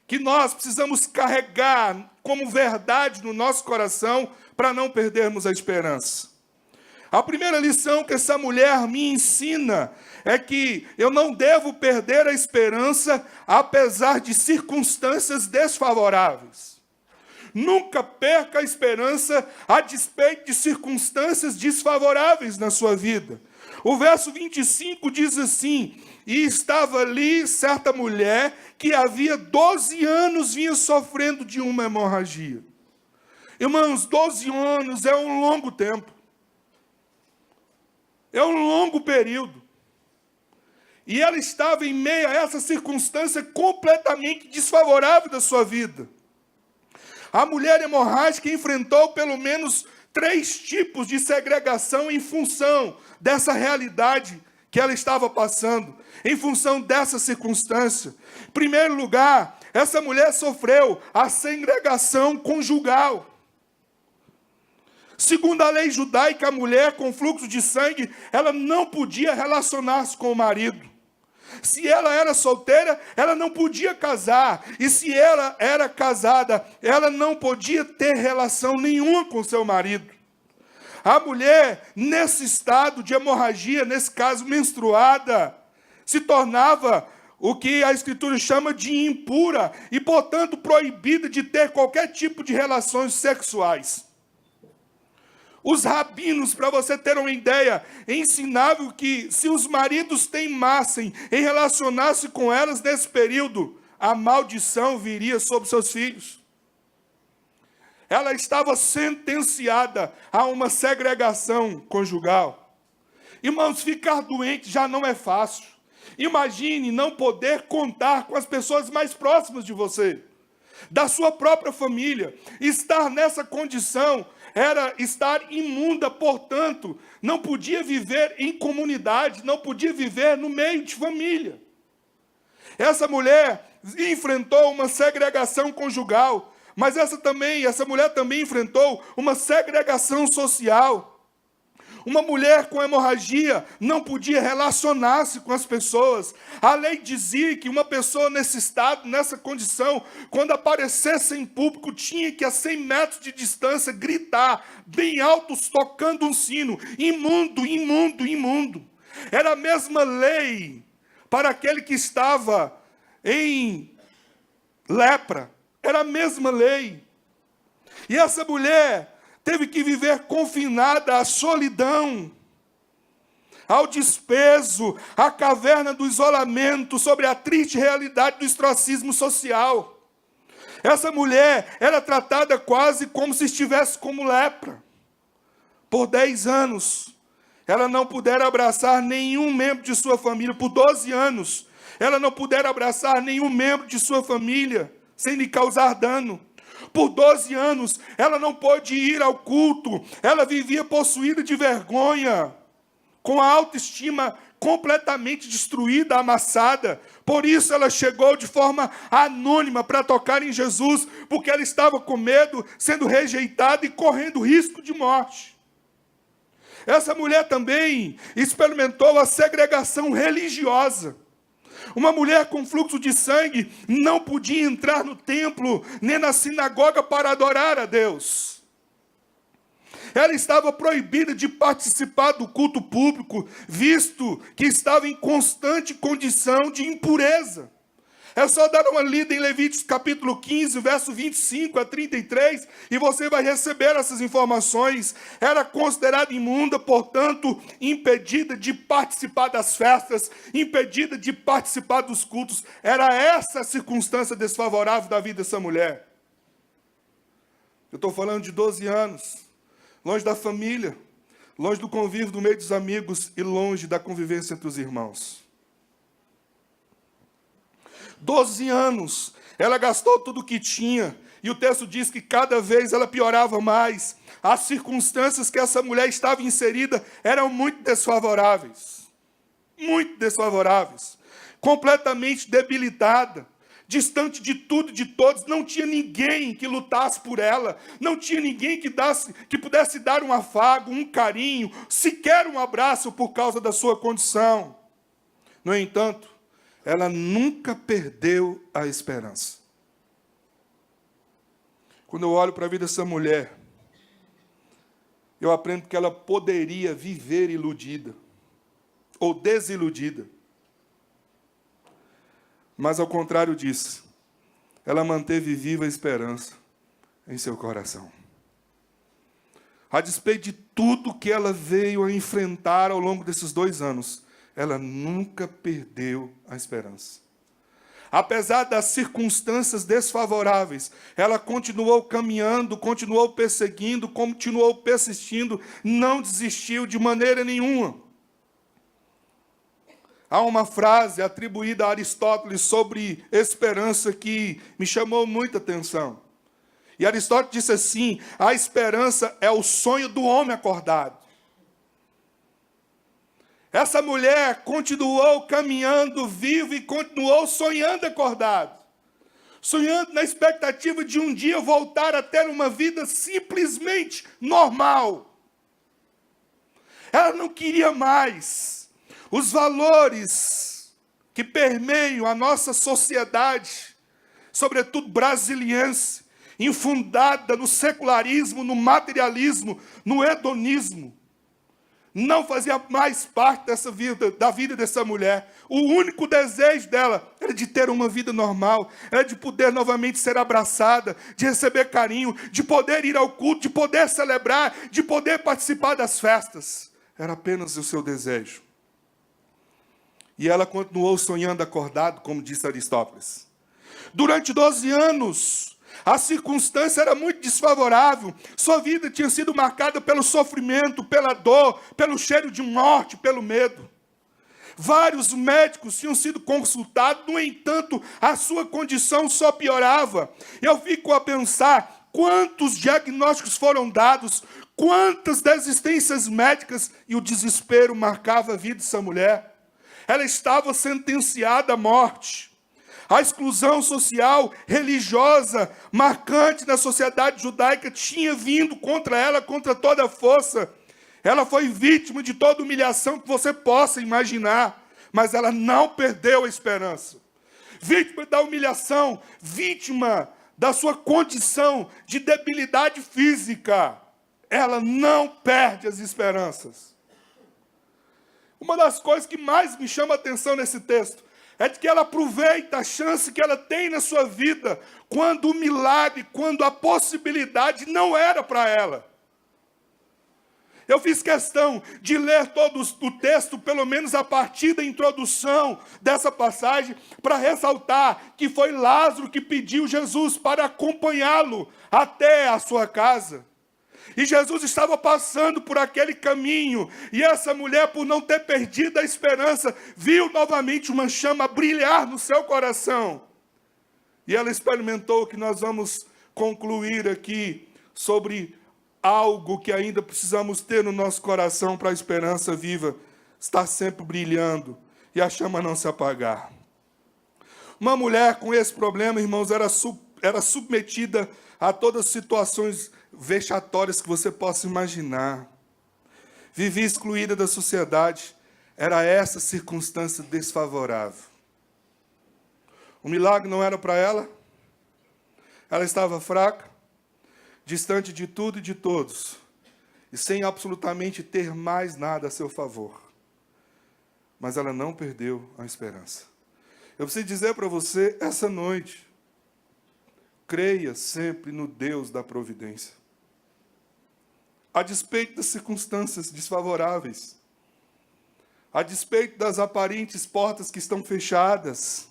que nós precisamos carregar como verdade no nosso coração, para não perdermos a esperança. A primeira lição que essa mulher me ensina é que eu não devo perder a esperança, apesar de circunstâncias desfavoráveis. Nunca perca a esperança a despeito de circunstâncias desfavoráveis na sua vida. O verso 25 diz assim: e estava ali certa mulher que havia 12 anos vinha sofrendo de uma hemorragia. Irmãos, 12 anos é um longo tempo. É um longo período. E ela estava em meio a essa circunstância completamente desfavorável da sua vida. A mulher hemorrágica enfrentou pelo menos 3 tipos de segregação em função dessa realidade que ela estava passando, em função dessa circunstância. Em primeiro lugar, essa mulher sofreu a segregação conjugal. Segundo a lei judaica, a mulher com fluxo de sangue, ela não podia relacionar-se com o marido. Se ela era solteira, ela não podia casar. E se ela era casada, ela não podia ter relação nenhuma com seu marido. A mulher, nesse estado de hemorragia, nesse caso menstruada, se tornava o que a Escritura chama de impura e, portanto, proibida de ter qualquer tipo de relações sexuais. Os rabinos, para você ter uma ideia, ensinavam que se os maridos teimassem em relacionar-se com elas nesse período, a maldição viria sobre seus filhos. Ela estava sentenciada a uma segregação conjugal. Irmãos, ficar doente já não é fácil. Imagine não poder contar com as pessoas mais próximas de você, da sua própria família. Estar nessa condição era estar imunda, portanto, não podia viver em comunidade, não podia viver no meio de família. Essa mulher enfrentou uma segregação conjugal, mas essa mulher também enfrentou uma segregação social. Uma mulher com hemorragia não podia relacionar-se com as pessoas. A lei dizia que uma pessoa nesse estado, nessa condição, quando aparecesse em público, tinha que a 100 metros de distância gritar bem alto, tocando um sino: imundo, imundo, imundo. Era a mesma lei para aquele que estava em lepra. Era a mesma lei. E essa mulher teve que viver confinada à solidão, ao desprezo, à caverna do isolamento, sobre a triste realidade do ostracismo social. Essa mulher era tratada quase como se estivesse como lepra. Por 10 anos, ela não pudera abraçar nenhum membro de sua família. Por 12 anos, ela não pudera abraçar nenhum membro de sua família, sem lhe causar dano. Por 12 anos, ela não pôde ir ao culto. Ela vivia possuída de vergonha, com a autoestima completamente destruída, amassada. Por isso ela chegou de forma anônima para tocar em Jesus, porque ela estava com medo, sendo rejeitada e correndo risco de morte. Essa mulher também experimentou a segregação religiosa. Uma mulher com fluxo de sangue não podia entrar no templo, nem na sinagoga para adorar a Deus. Ela estava proibida de participar do culto público, visto que estava em constante condição de impureza. É só dar uma lida em Levíticos capítulo 15, verso 25 a 33, e você vai receber essas informações. Era considerada imunda, portanto, impedida de participar das festas, impedida de participar dos cultos. Era essa a circunstância desfavorável da vida dessa mulher. Eu estou falando de 12 anos. Longe da família, longe do convívio do meio dos amigos e longe da convivência entre os irmãos. 12 anos, ela gastou tudo o que tinha, e o texto diz que cada vez ela piorava mais. As circunstâncias que essa mulher estava inserida eram muito desfavoráveis. Muito desfavoráveis. Completamente debilitada. Distante de tudo e de todos, não tinha ninguém que lutasse por ela, não tinha ninguém que pudesse dar um afago, um carinho, sequer um abraço por causa da sua condição. No entanto, ela nunca perdeu a esperança. Quando eu olho para a vida dessa mulher, eu aprendo que ela poderia viver iludida, ou desiludida. Mas, ao contrário disso, ela manteve viva a esperança em seu coração. A despeito de tudo que ela veio a enfrentar ao longo desses 2 anos, ela nunca perdeu a esperança. Apesar das circunstâncias desfavoráveis, ela continuou caminhando, continuou perseguindo, continuou persistindo, não desistiu de maneira nenhuma. Há uma frase atribuída a Aristóteles sobre esperança que me chamou muita atenção. E Aristóteles disse assim: a esperança é o sonho do homem acordado. Essa mulher continuou caminhando viva e continuou sonhando acordado. Sonhando na expectativa de um dia voltar a ter uma vida simplesmente normal. Ela não queria mais os valores que permeiam a nossa sociedade, sobretudo brasiliense, infundada no secularismo, no materialismo, no hedonismo, não fazia mais parte da vida dessa mulher. O único desejo dela era de ter uma vida normal, era de poder novamente ser abraçada, de receber carinho, de poder ir ao culto, de poder celebrar, de poder participar das festas. Era apenas o seu desejo. E ela continuou sonhando acordado, como disse Aristóteles. Durante 12 anos, a circunstância era muito desfavorável. Sua vida tinha sido marcada pelo sofrimento, pela dor, pelo cheiro de morte, pelo medo. Vários médicos tinham sido consultados, no entanto, a sua condição só piorava. Eu fico a pensar quantos diagnósticos foram dados, quantas desistências médicas, e o desespero marcava a vida dessa mulher. Ela estava sentenciada à morte. A exclusão social, religiosa, marcante na sociedade judaica tinha vindo contra ela, contra toda a força. Ela foi vítima de toda humilhação que você possa imaginar, mas ela não perdeu a esperança. Vítima da humilhação, vítima da sua condição de debilidade física, ela não perde as esperanças. Uma das coisas que mais me chama a atenção nesse texto é de que ela aproveita a chance que ela tem na sua vida, quando o milagre, quando a possibilidade não era para ela. Eu fiz questão de ler todo o texto, pelo menos a partir da introdução dessa passagem, para ressaltar que foi Lázaro que pediu Jesus para acompanhá-lo até a sua casa. E Jesus estava passando por aquele caminho, e essa mulher, por não ter perdido a esperança, viu novamente uma chama brilhar no seu coração. E ela experimentou o que nós vamos concluir aqui sobre algo que ainda precisamos ter no nosso coração para a esperança viva estar sempre brilhando e a chama não se apagar. Uma mulher com esse problema, irmãos, era submetida a todas as situações vexatórias que você possa imaginar. Vivia excluída da sociedade. Era essa circunstância desfavorável. O milagre não era para ela. Ela estava fraca, distante de tudo e de todos, e sem absolutamente ter mais nada a seu favor. Mas ela não perdeu a esperança. Eu preciso dizer para você, essa noite, creia sempre no Deus da providência. A despeito das circunstâncias desfavoráveis, a despeito das aparentes portas que estão fechadas,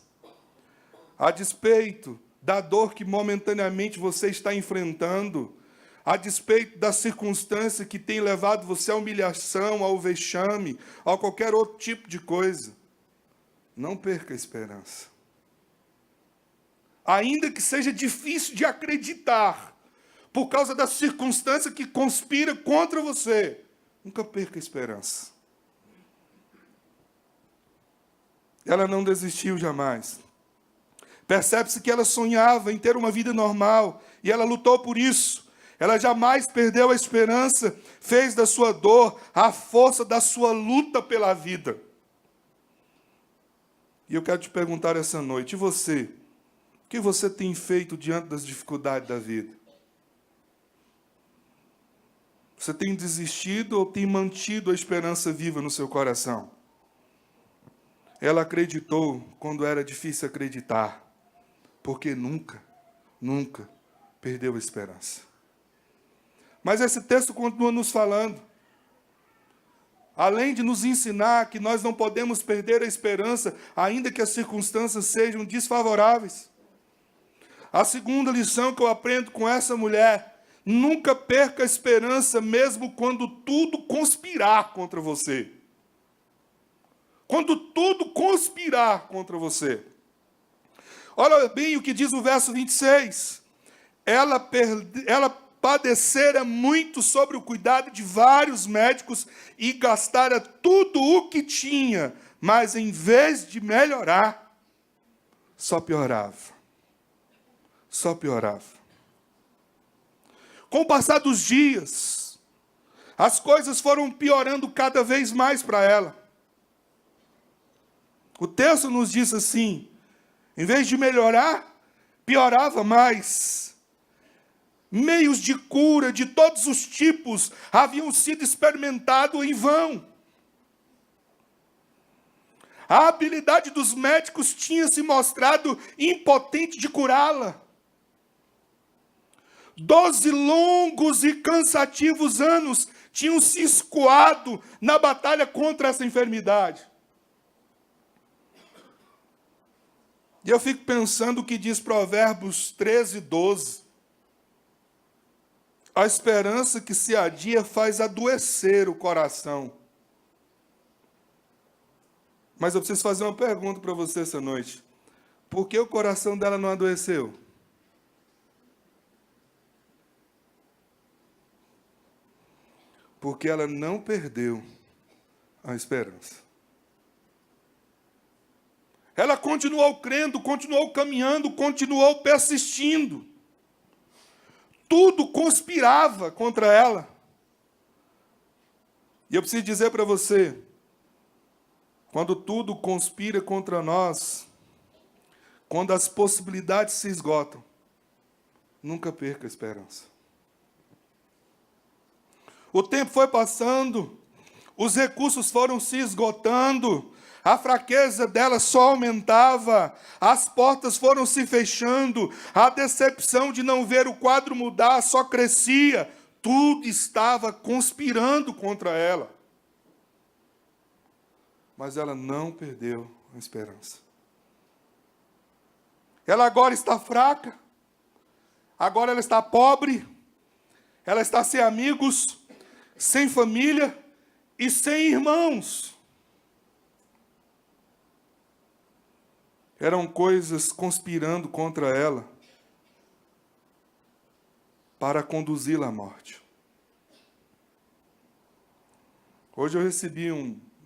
a despeito da dor que momentaneamente você está enfrentando, a despeito da circunstância que tem levado você à humilhação, ao vexame, a qualquer outro tipo de coisa, não perca a esperança. Ainda que seja difícil de acreditar, por causa da circunstância que conspira contra você, nunca perca a esperança. Ela não desistiu jamais. Percebe-se que ela sonhava em ter uma vida normal, e ela lutou por isso. Ela jamais perdeu a esperança, fez da sua dor a força da sua luta pela vida. E eu quero te perguntar essa noite, e você? O que você tem feito diante das dificuldades da vida? Você tem desistido ou tem mantido a esperança viva no seu coração? Ela acreditou quando era difícil acreditar, porque nunca perdeu a esperança. Mas esse texto continua nos falando, além de nos ensinar que nós não podemos perder a esperança, ainda que as circunstâncias sejam desfavoráveis. A segunda lição que eu aprendo com essa mulher: nunca perca a esperança, mesmo quando tudo conspirar contra você. Quando tudo conspirar contra você. Olha bem o que diz o verso 26. Ela padecera muito sobre o cuidado de vários médicos e gastara tudo o que tinha, mas em vez de melhorar, só piorava. Só piorava. Com o passar dos dias, as coisas foram piorando cada vez mais para ela. O texto nos diz assim: em vez de melhorar, piorava mais. Meios de cura de todos os tipos haviam sido experimentados em vão. A habilidade dos médicos tinha se mostrado impotente de curá-la. 12 longos e cansativos anos tinham se escoado na batalha contra essa enfermidade. E eu fico pensando o que diz Provérbios 13, 12. A esperança que se adia faz adoecer o coração. Mas eu preciso fazer uma pergunta para você essa noite. Por que o coração dela não adoeceu? Porque ela não perdeu a esperança. Ela continuou crendo, continuou caminhando, continuou persistindo. Tudo conspirava contra ela. E eu preciso dizer para você, quando tudo conspira contra nós, quando as possibilidades se esgotam, nunca perca a esperança. O tempo foi passando, os recursos foram se esgotando, a fraqueza dela só aumentava, as portas foram se fechando, a decepção de não ver o quadro mudar só crescia, tudo estava conspirando contra ela. Mas ela não perdeu a esperança. Ela agora está fraca, agora ela está pobre, ela está sem amigos, sem família e sem irmãos. Eram coisas conspirando contra ela. para conduzi-la à morte. Hoje eu recebi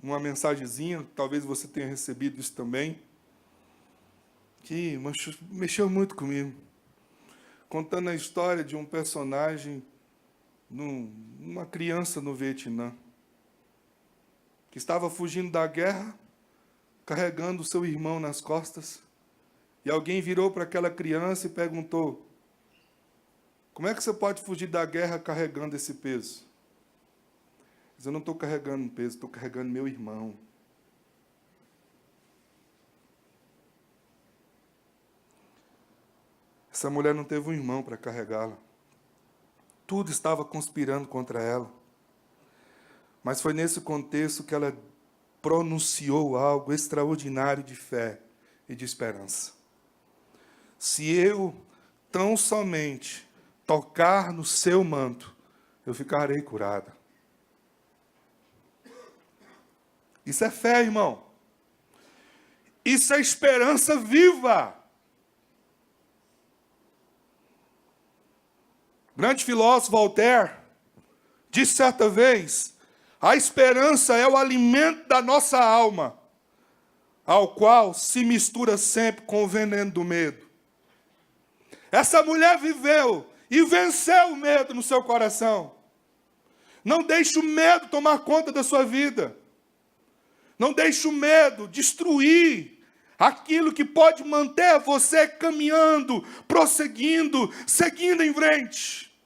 uma mensagenzinha, talvez você tenha recebido isso também, que mexeu muito comigo, contando a história de um personagem, uma criança no Vietnã, que estava fugindo da guerra, carregando o seu irmão nas costas, e alguém virou para aquela criança e perguntou: como é que você pode fugir da guerra carregando esse peso? Mas eu não estou carregando um peso, estou carregando meu irmão. Essa mulher não teve um irmão para carregá-la. Tudo estava conspirando contra ela. Mas foi nesse contexto que ela pronunciou algo extraordinário de fé e de esperança. Se eu tão somente tocar no seu manto, eu ficarei curada. Isso é fé, irmão. Isso é esperança viva. O grande filósofo Voltaire disse certa vez: a esperança é o alimento da nossa alma, ao qual se mistura sempre com o veneno do medo. Essa mulher viveu e venceu o medo no seu coração. Não deixe o medo tomar conta da sua vida. Não deixe o medo destruir aquilo que pode manter você caminhando, prosseguindo, seguindo em frente.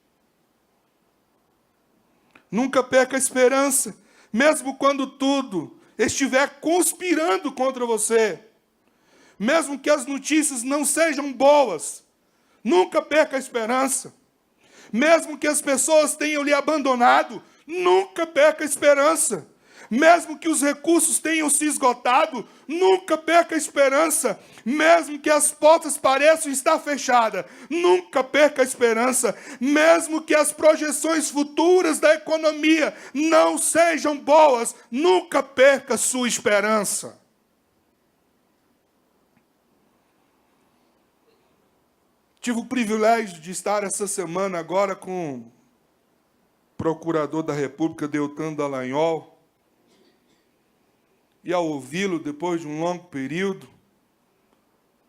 Nunca perca a esperança, mesmo quando tudo estiver conspirando contra você. Mesmo que as notícias não sejam boas, nunca perca a esperança. Mesmo que as pessoas tenham lhe abandonado, nunca perca a esperança. Mesmo que os recursos tenham se esgotado, nunca perca a esperança. Mesmo que as portas pareçam estar fechadas, nunca perca a esperança. Mesmo que as projeções futuras da economia não sejam boas, nunca perca a sua esperança. Tive o privilégio de estar essa semana agora com o procurador da República, Deltan Dallagnol, e ao ouvi-lo, depois de um longo período,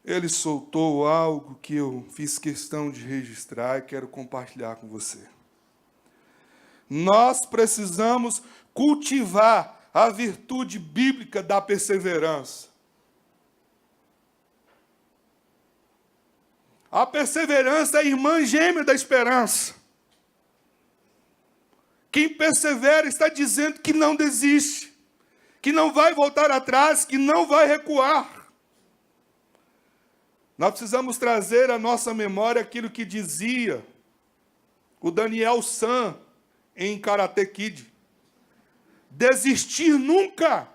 ele soltou algo que eu fiz questão de registrar e quero compartilhar com você. Nós precisamos cultivar a virtude bíblica da perseverança. A perseverança é a irmã gêmea da esperança. Quem persevera está dizendo que não desiste, que não vai voltar atrás, que não vai recuar. Nós precisamos trazer à nossa memória aquilo que dizia o Daniel San em Karate Kid: desistir nunca,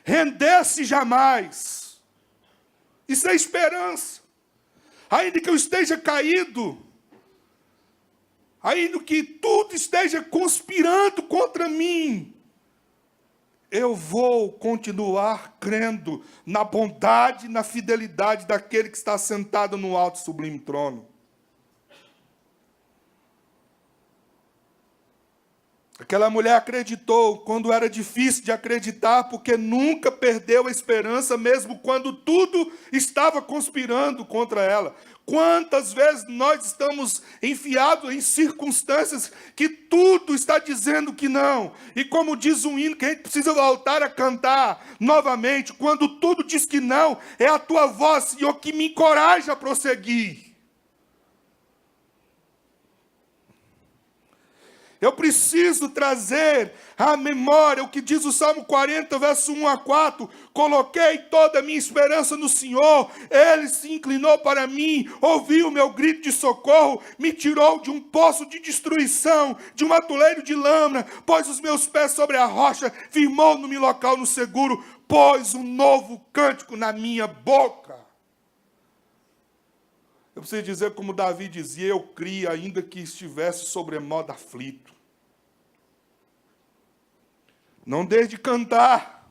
render-se jamais. Isso é esperança. Ainda que eu esteja caído, ainda que tudo esteja conspirando contra mim, eu vou continuar crendo na bondade e na fidelidade daquele que está sentado no alto e sublime trono. Aquela mulher acreditou quando era difícil de acreditar, porque nunca perdeu a esperança, mesmo quando tudo estava conspirando contra ela. Quantas vezes nós estamos enfiados em circunstâncias que tudo está dizendo que não. E como diz um hino que a gente precisa voltar a cantar novamente, quando tudo diz que não, é a tua voz, Senhor, que me encoraja a prosseguir. Eu preciso trazer à memória o que diz o Salmo 40, verso 1 a 4. Coloquei toda a minha esperança no Senhor. Ele se inclinou para mim, ouviu o meu grito de socorro, me tirou de um poço de destruição, de um atoleiro de lama, pôs os meus pés sobre a rocha, firmou-me no local no seguro, pôs um novo cântico na minha boca. Eu preciso dizer como Davi dizia: eu criei ainda que estivesse sobremodo aflito. Não deixe de cantar.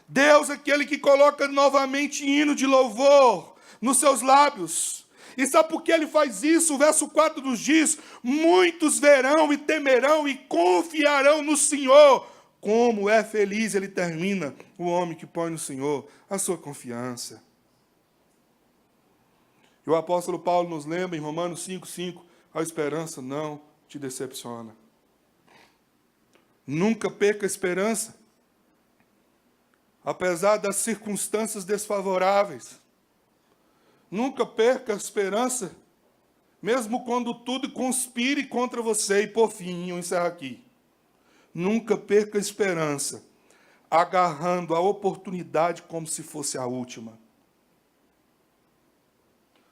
Deus é aquele que coloca novamente hino de louvor nos seus lábios. E sabe por que ele faz isso? O verso 4 nos diz: muitos verão e temerão e confiarão no Senhor. Como é feliz, ele termina, o homem que põe no Senhor a sua confiança. E o apóstolo Paulo nos lembra em Romanos 5,5, a esperança não te decepciona. Nunca perca a esperança, apesar das circunstâncias desfavoráveis. Nunca perca a esperança, mesmo quando tudo conspire contra você. E por fim, eu encerro aqui. Nunca perca a esperança, agarrando a oportunidade como se fosse a última.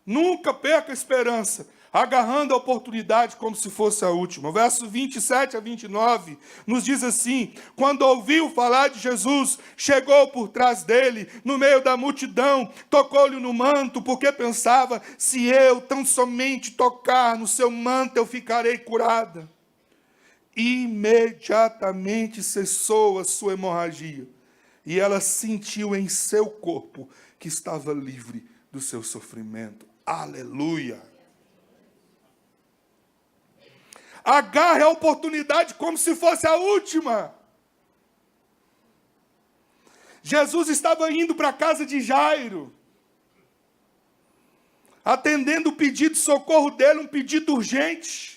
Nunca perca a esperança, agarrando a oportunidade como se fosse a última. O verso 27 a 29 nos diz assim: quando ouviu falar de Jesus, chegou por trás dele, no meio da multidão, tocou-lhe no manto, porque pensava: se eu tão somente tocar no seu manto, eu ficarei curada. Imediatamente cessou a sua hemorragia, e ela sentiu em seu corpo que estava livre do seu sofrimento. Aleluia! Agarre a oportunidade como se fosse a última. Jesus estava indo para a casa de Jairo, atendendo o pedido de socorro dele, um pedido urgente.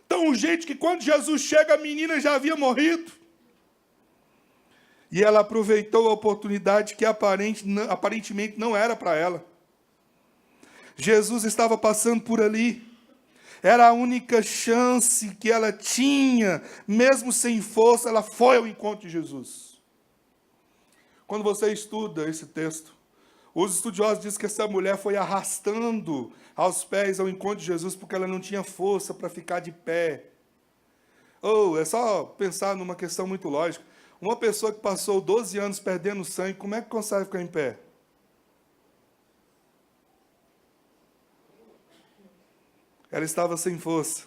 Tão urgente que quando Jesus chega, a menina já havia morrido. E ela aproveitou a oportunidade que aparentemente não era para ela. Jesus estava passando por ali. Era a única chance que ela tinha, mesmo sem força, ela foi ao encontro de Jesus. Quando você estuda esse texto, os estudiosos dizem que essa mulher foi arrastando aos pés ao encontro de Jesus porque ela não tinha força para ficar de pé. É só pensar numa questão muito lógica. Uma pessoa que passou 12 anos perdendo sangue, como é que consegue ficar em pé? Ela estava sem força.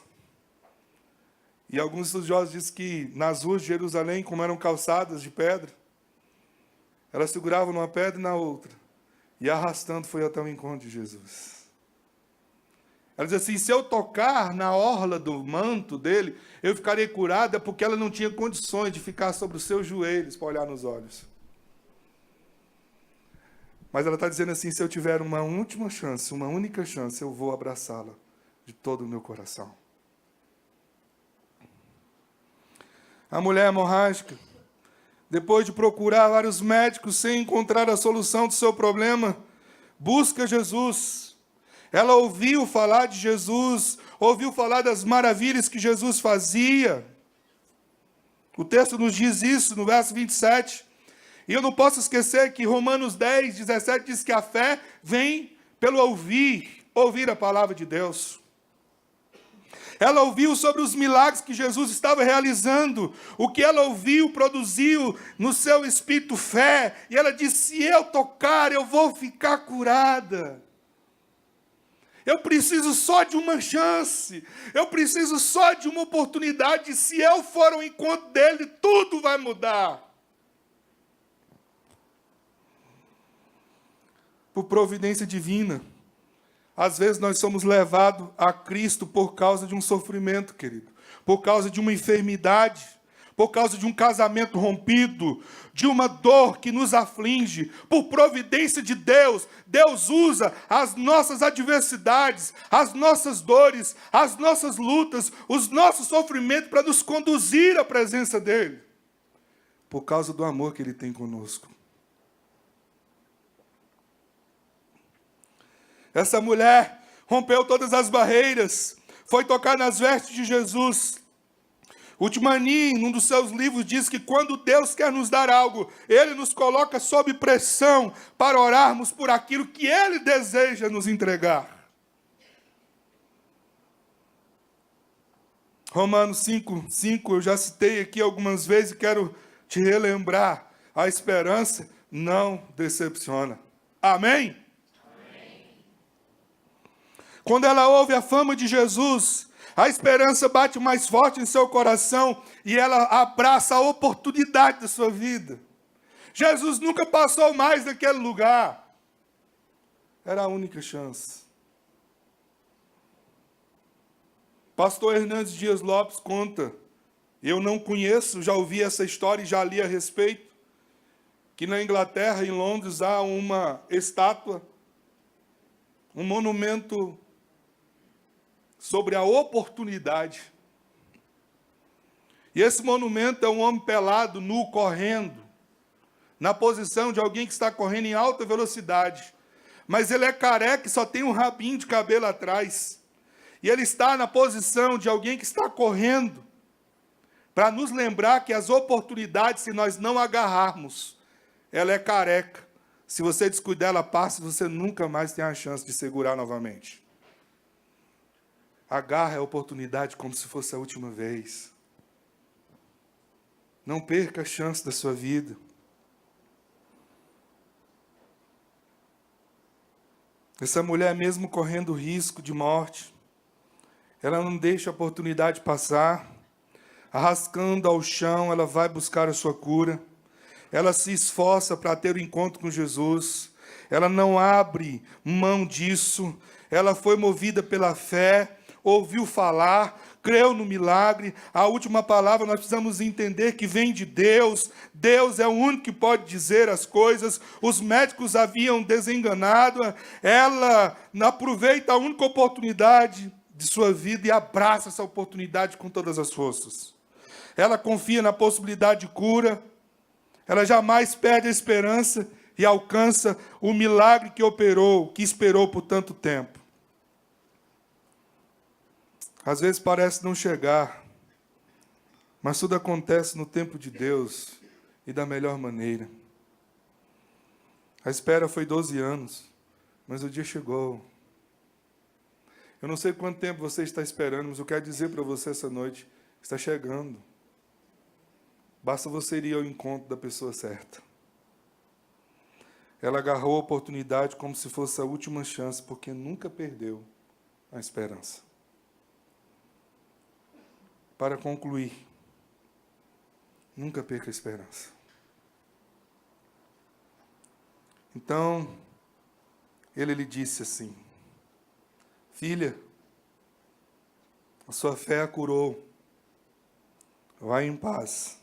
E alguns estudiosos dizem que nas ruas de Jerusalém, como eram calçadas de pedra, ela segurava numa pedra e na outra. E arrastando foi até o encontro de Jesus. Ela diz assim: se eu tocar na orla do manto dele, eu ficarei curada, porque ela não tinha condições de ficar sobre os seus joelhos para olhar nos olhos. Mas ela está dizendo assim: se eu tiver uma última chance, uma única chance, eu vou abraçá-la de todo o meu coração. A mulher hemorrágica, depois de procurar vários médicos sem encontrar a solução do seu problema, busca Jesus. Ela ouviu falar de Jesus, ouviu falar das maravilhas que Jesus fazia. O texto nos diz isso no verso 27. E eu não posso esquecer que Romanos 10, 17 diz que a fé vem pelo ouvir a palavra de Deus. Ela ouviu sobre os milagres que Jesus estava realizando. O que ela ouviu produziu no seu espírito fé. E ela disse: se eu tocar, eu vou ficar curada. Eu preciso só de uma chance. Eu preciso só de uma oportunidade. Se eu for ao encontro dele, tudo vai mudar. Por providência divina, às vezes nós somos levados a Cristo por causa de um sofrimento, querido. Por causa de uma enfermidade. Por causa de um casamento rompido. De uma dor que nos aflige. Por providência de Deus. Deus usa as nossas adversidades, as nossas dores, as nossas lutas, os nossos sofrimentos para nos conduzir à presença dEle. Por causa do amor que Ele tem conosco. Essa mulher rompeu todas as barreiras, foi tocar nas vestes de Jesus. O Timani, num dos seus livros, diz que quando Deus quer nos dar algo, Ele nos coloca sob pressão para orarmos por aquilo que Ele deseja nos entregar. Romanos 5:5, eu já citei aqui algumas vezes e quero te relembrar. A esperança não decepciona. Amém? Quando ela ouve a fama de Jesus, a esperança bate mais forte em seu coração e ela abraça a oportunidade da sua vida. Jesus nunca passou mais naquele lugar. Era a única chance. Pastor Hernandes Dias Lopes conta, eu não conheço, já ouvi essa história e já li a respeito, que na Inglaterra, em Londres, há uma estátua, um monumento sobre a oportunidade. E esse monumento é um homem pelado, nu, correndo, na posição de alguém que está correndo em alta velocidade. Mas ele é careca e só tem um rabinho de cabelo atrás. E ele está na posição de alguém que está correndo, para nos lembrar que as oportunidades, se nós não agarrarmos, ela é careca. Se você descuidar, ela passa e você nunca mais tem a chance de segurar novamente. Agarre a oportunidade como se fosse a última vez. Não perca a chance da sua vida. Essa mulher, mesmo correndo risco de morte, ela não deixa a oportunidade passar. Arrascando ao chão, ela vai buscar a sua cura. Ela se esforça para ter o encontro com Jesus. Ela não abre mão disso. Ela foi movida pela fé, ouviu falar, creu no milagre. A última palavra nós precisamos entender que vem de Deus. Deus é o único que pode dizer as coisas. Os médicos haviam desenganado. Ela aproveita a única oportunidade de sua vida e abraça essa oportunidade com todas as forças. Ela confia na possibilidade de cura. Ela jamais perde a esperança e alcança o milagre que operou, que esperou por tanto tempo. Às vezes parece não chegar, mas tudo acontece no tempo de Deus e da melhor maneira. A espera foi 12 anos, mas o dia chegou. Eu não sei quanto tempo você está esperando, mas eu quero dizer para você essa noite, está chegando. Basta você ir ao encontro da pessoa certa. Ela agarrou a oportunidade como se fosse a última chance, porque nunca perdeu a esperança. Para concluir, nunca perca a esperança. Então, ele lhe disse assim: filha, a sua fé a curou. Vai em paz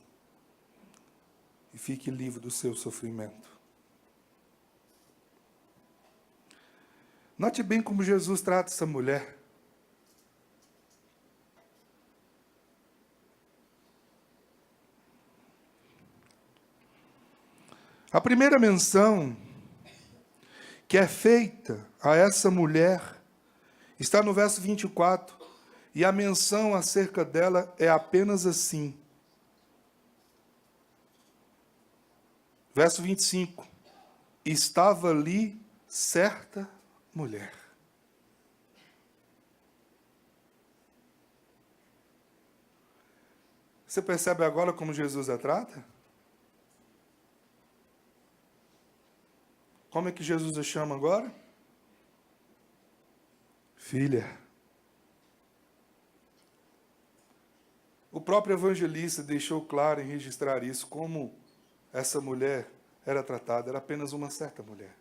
e fique livre do seu sofrimento. Note bem como Jesus trata essa mulher. A primeira menção que é feita a essa mulher está no verso 24, e a menção acerca dela é apenas assim. Verso 25. Estava ali certa mulher. Você percebe agora como Jesus a trata? Como é que Jesus a chama agora? Filha. O próprio evangelista deixou claro em registrar isso, como essa mulher era tratada. Era apenas uma certa mulher.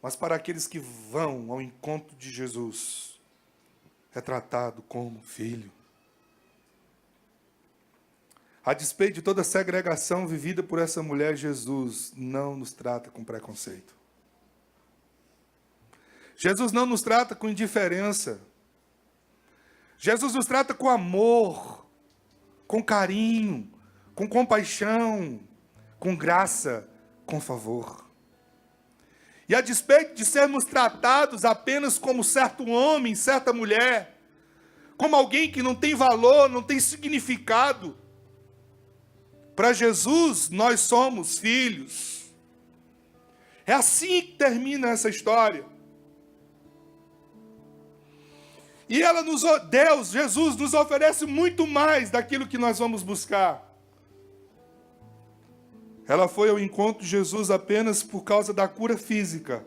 Mas para aqueles que vão ao encontro de Jesus, é tratado como filho. A despeito de toda a segregação vivida por essa mulher, Jesus não nos trata com preconceito. Jesus não nos trata com indiferença. Jesus nos trata com amor, com carinho, com compaixão, com graça, com favor. E a despeito de sermos tratados apenas como certo homem, certa mulher, como alguém que não tem valor, não tem significado, para Jesus, nós somos filhos. É assim que termina essa história. E Jesus, nos oferece muito mais daquilo que nós vamos buscar. Ela foi ao encontro de Jesus apenas por causa da cura física.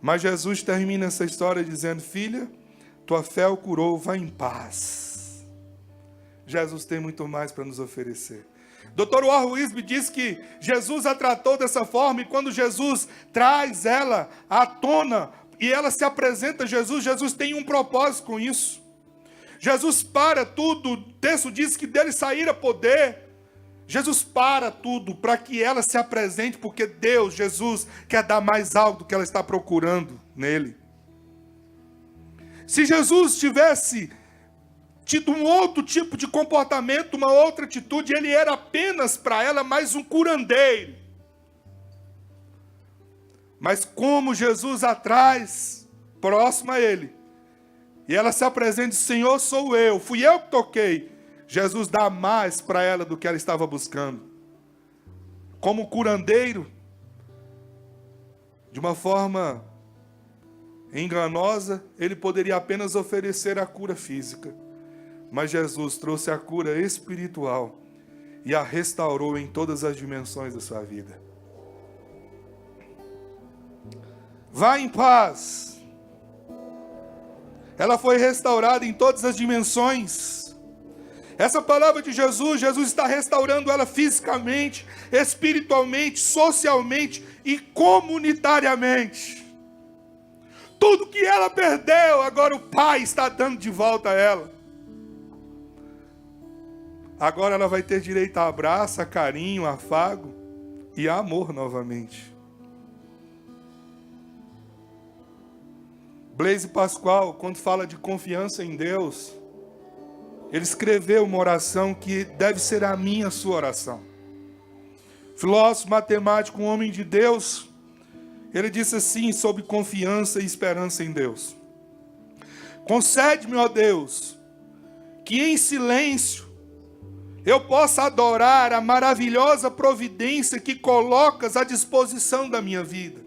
Mas Jesus termina essa história dizendo: filha, tua fé o curou, vá em paz. Jesus tem muito mais para nos oferecer. Dr. Warren Wiersbe diz que Jesus a tratou dessa forma, e quando Jesus traz ela à tona e ela se apresenta a Jesus, Jesus tem um propósito com isso. Jesus para tudo, o texto diz que dele saíra poder. Jesus para tudo para que ela se apresente, porque Deus, Jesus, quer dar mais algo do que ela está procurando nele. Se Jesus tivesse tido um outro tipo de comportamento, uma outra atitude, ele era apenas para ela mais um curandeiro. Mas como Jesus atrás, próximo a ele, e ela se apresenta e diz: Senhor, sou eu, fui eu que toquei. Jesus dá mais para ela do que ela estava buscando. Como curandeiro, de uma forma enganosa, ele poderia apenas oferecer a cura física. Mas Jesus trouxe a cura espiritual e a restaurou em todas as dimensões da sua vida. Vá em paz. Ela foi restaurada em todas as dimensões. Essa palavra de Jesus, Jesus está restaurando ela fisicamente, espiritualmente, socialmente e comunitariamente. Tudo que ela perdeu, agora o Pai está dando de volta a ela. Agora ela vai ter direito a abraço, a carinho, a afago e a amor novamente. Blaise Pascal, quando fala de confiança em Deus, ele escreveu uma oração que deve ser a minha, a sua oração. Filósofo, matemático, um homem de Deus, ele disse assim sobre confiança e esperança em Deus: concede-me, ó Deus, que em silêncio eu possa adorar a maravilhosa providência que colocas à disposição da minha vida.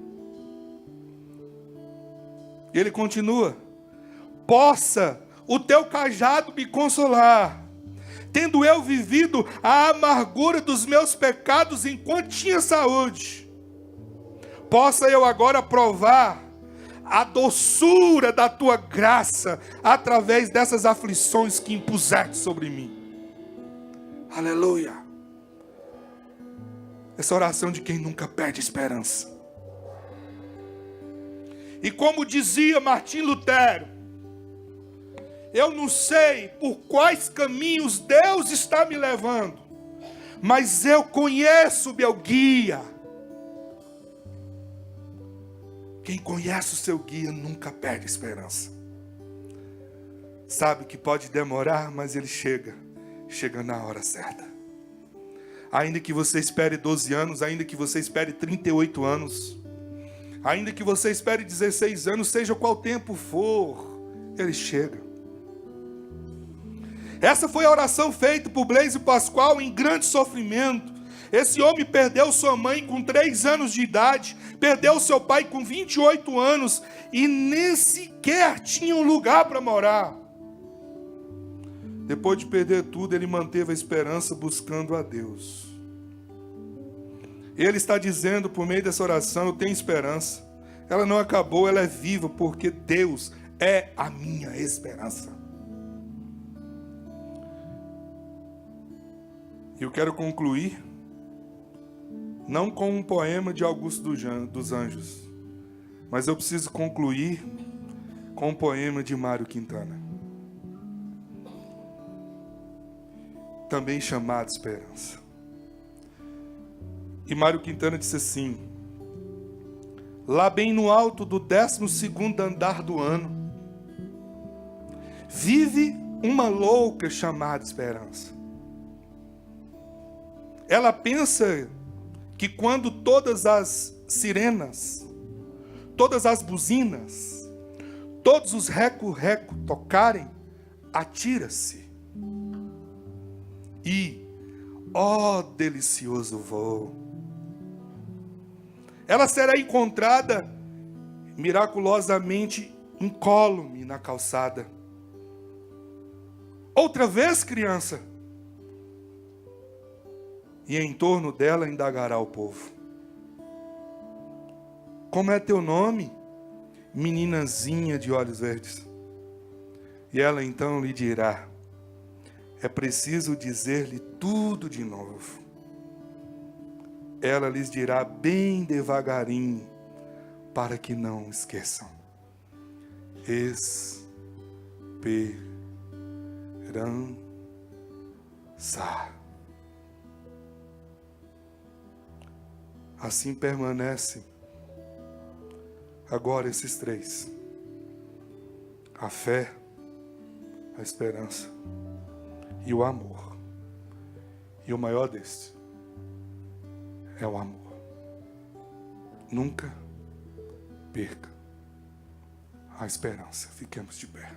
Ele continua: possa o teu cajado me consolar, tendo eu vivido a amargura dos meus pecados enquanto tinha saúde. Possa eu agora provar a doçura da tua graça através dessas aflições que impuseste sobre mim. Aleluia. Essa oração de quem nunca perde esperança. E como dizia Martim Lutero: eu não sei por quais caminhos Deus está me levando, mas eu conheço meu guia. Quem conhece o seu guia nunca perde esperança. Sabe que pode demorar, mas ele chega na hora certa. Ainda que você espere 12 anos, ainda que você espere 38 anos, ainda que você espere 16 anos, seja qual tempo for, ele chega. Essa foi a oração feita por Blaise Pascal em grande sofrimento. Esse homem perdeu sua mãe com 3 anos de idade, perdeu seu pai com 28 anos e nem sequer tinha um lugar para morar. Depois de perder tudo, ele manteve a esperança buscando a Deus. Ele está dizendo por meio dessa oração: eu tenho esperança. Ela não acabou, ela é viva, porque Deus é a minha esperança. Eu quero concluir, não com um poema de Augusto dos Anjos, mas eu preciso concluir com um poema de Mário Quintana, também chamado Esperança. E Mário Quintana disse assim: lá bem no alto do 12º andar do ano, vive uma louca chamada esperança. Ela pensa que quando todas as sirenas, todas as buzinas, todos os reco-reco tocarem, atira-se. E, ó delicioso voo, ela será encontrada miraculosamente incólume na calçada. Outra vez, criança, e em torno dela indagará o povo: como é teu nome, meninazinha de olhos verdes? E ela então lhe dirá: é preciso dizer-lhe tudo de novo. Ela lhes dirá bem devagarinho, para que não esqueçam: esperança. Assim permanece agora esses três: a fé, a esperança e o amor. E o maior destes é o amor. Nunca perca a esperança. Fiquemos de pé.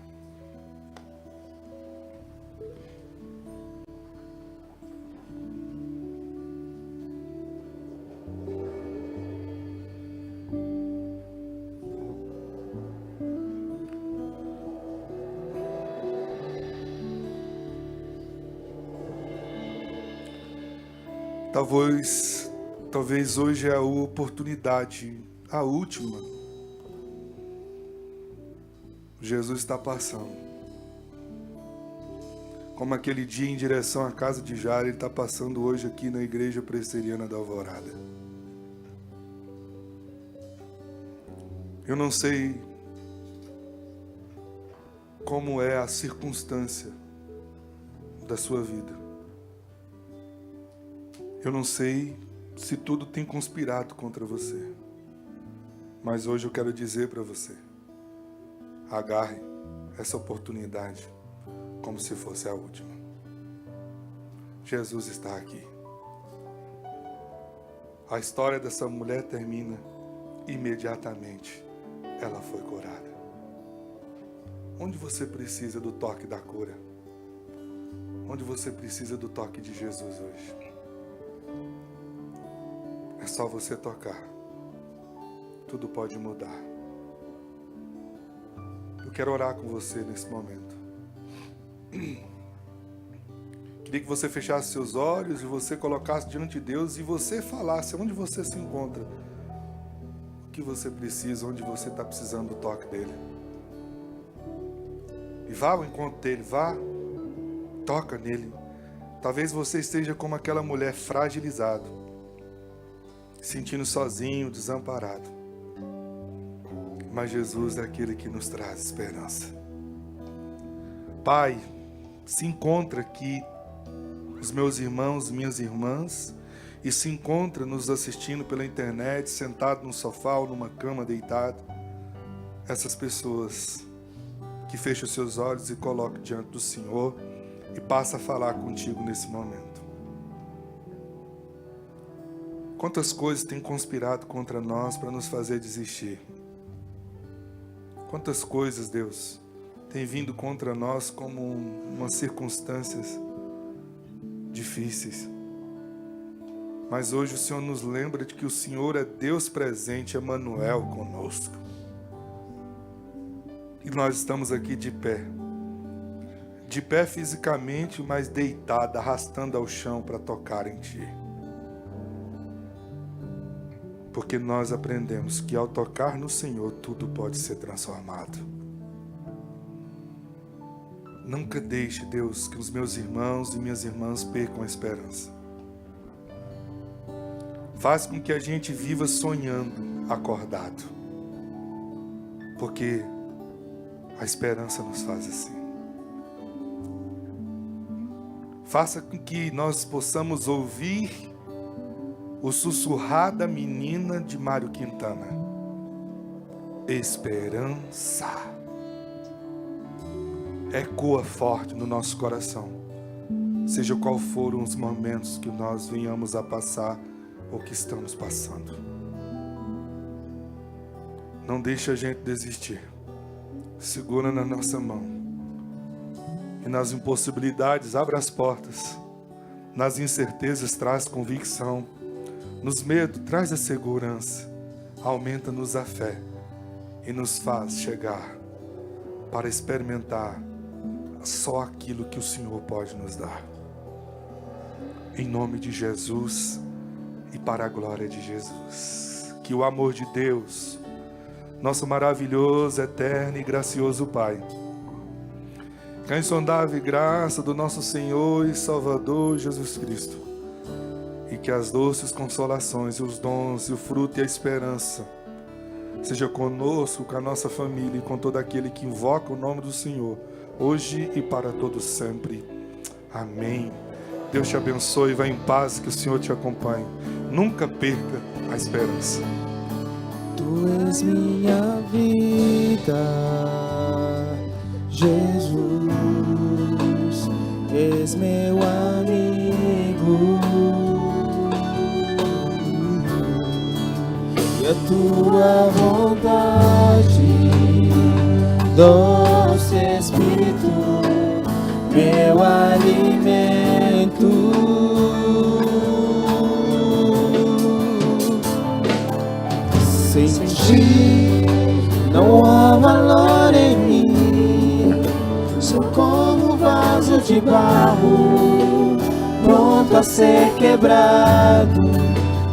Talvez hoje é a oportunidade, a última. Jesus está passando. Como aquele dia em direção à casa de Jairo, Ele está passando hoje aqui na Igreja Presbiteriana da Alvorada. Eu não sei como é a circunstância da sua vida. Eu não sei se tudo tem conspirado contra você. Mas hoje eu quero dizer para você: agarre essa oportunidade como se fosse a última. Jesus está aqui. A história dessa mulher termina imediatamente. Ela foi curada. Onde você precisa do toque da cura? Onde você precisa do toque de Jesus hoje? É só você tocar. Tudo pode mudar. Eu quero orar com você nesse momento. Queria que você fechasse seus olhos e você colocasse diante de Deus e você falasse onde você se encontra. O que você precisa, onde você está precisando do toque dele. E vá ao encontro dele, vá, toca nele. Talvez você esteja como aquela mulher fragilizado, sentindo sozinho, desamparado. Mas Jesus é aquele que nos traz esperança. Pai, se encontra aqui os meus irmãos, minhas irmãs, e se encontra nos assistindo pela internet, sentado no sofá ou numa cama, deitado. Essas pessoas que fecham seus olhos e colocam diante do Senhor e passa a falar contigo nesse momento. Quantas coisas têm conspirado contra nós para nos fazer desistir? Quantas coisas, Deus, têm vindo contra nós como umas circunstâncias difíceis. Mas hoje o Senhor nos lembra de que o Senhor é Deus presente, Emanuel conosco. E nós estamos aqui de pé fisicamente, mas deitado, arrastando ao chão para tocar em Ti. Porque nós aprendemos que ao tocar no Senhor, tudo pode ser transformado. Nunca deixe, Deus, que os meus irmãos e minhas irmãs percam a esperança. Faz com que a gente viva sonhando, acordado. Porque a esperança nos faz assim. Faça com que nós possamos ouvir o sussurrar da menina de Mário Quintana. Esperança. Ecoa forte no nosso coração. Seja qual foram os momentos que nós venhamos a passar ou que estamos passando. Não deixe a gente desistir. Segura na nossa mão. E nas impossibilidades, abra as portas. Nas incertezas, traz convicção. Nos medos, traz a segurança. Aumenta-nos a fé. E nos faz chegar para experimentar só aquilo que o Senhor pode nos dar. Em nome de Jesus e para a glória de Jesus. Que o amor de Deus, nosso maravilhoso, eterno e gracioso Pai, que a insondável graça do nosso Senhor e Salvador Jesus Cristo, e que as doces consolações e os dons e o fruto e a esperança seja conosco, com a nossa família e com todo aquele que invoca o nome do Senhor hoje e para todos sempre. Amém. Deus te abençoe, vá em paz, que o Senhor te acompanhe. Nunca perca a esperança. Tu és minha vida, Jesus, és meu amigo, e a tua vontade, doce Espírito, meu alimento. Sem ti não há valor em mim, sou como vaso de barro, pronto a ser quebrado,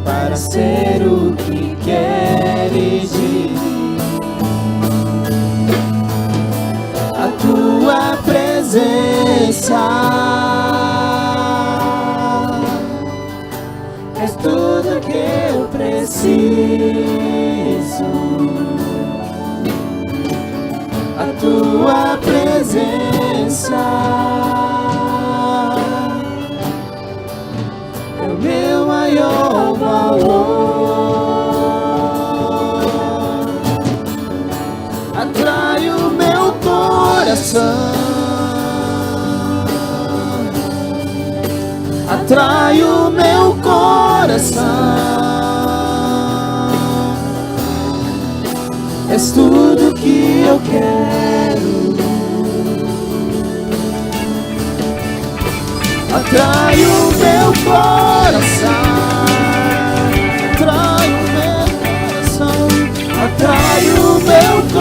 para ser o que queres de mim. A tua presença é tudo que eu preciso. A tua presença é o meu maior valor. Atrai o meu coração, atrai o meu coração. És tudo que eu quero. Atrai o meu coração,